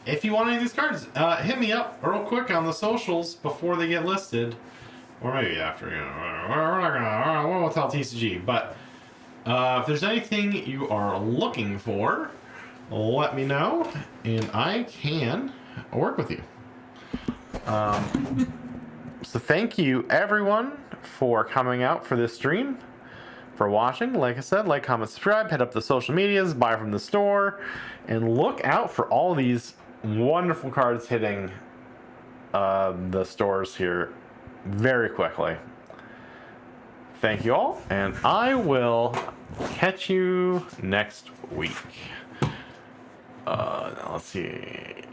if you want any of these cards, hit me up real quick on the socials before they get listed, or maybe after. You know, we're not gonna. We won't tell TCG, but if there's anything you are looking for, let me know, and I can work with you. So thank you everyone for coming out for this stream, for watching. Like I said, like, comment, subscribe, hit up the social medias, buy from the store, and look out for all these wonderful cards hitting the stores here very quickly. Thank you all, and I will catch you next week. Now let's see.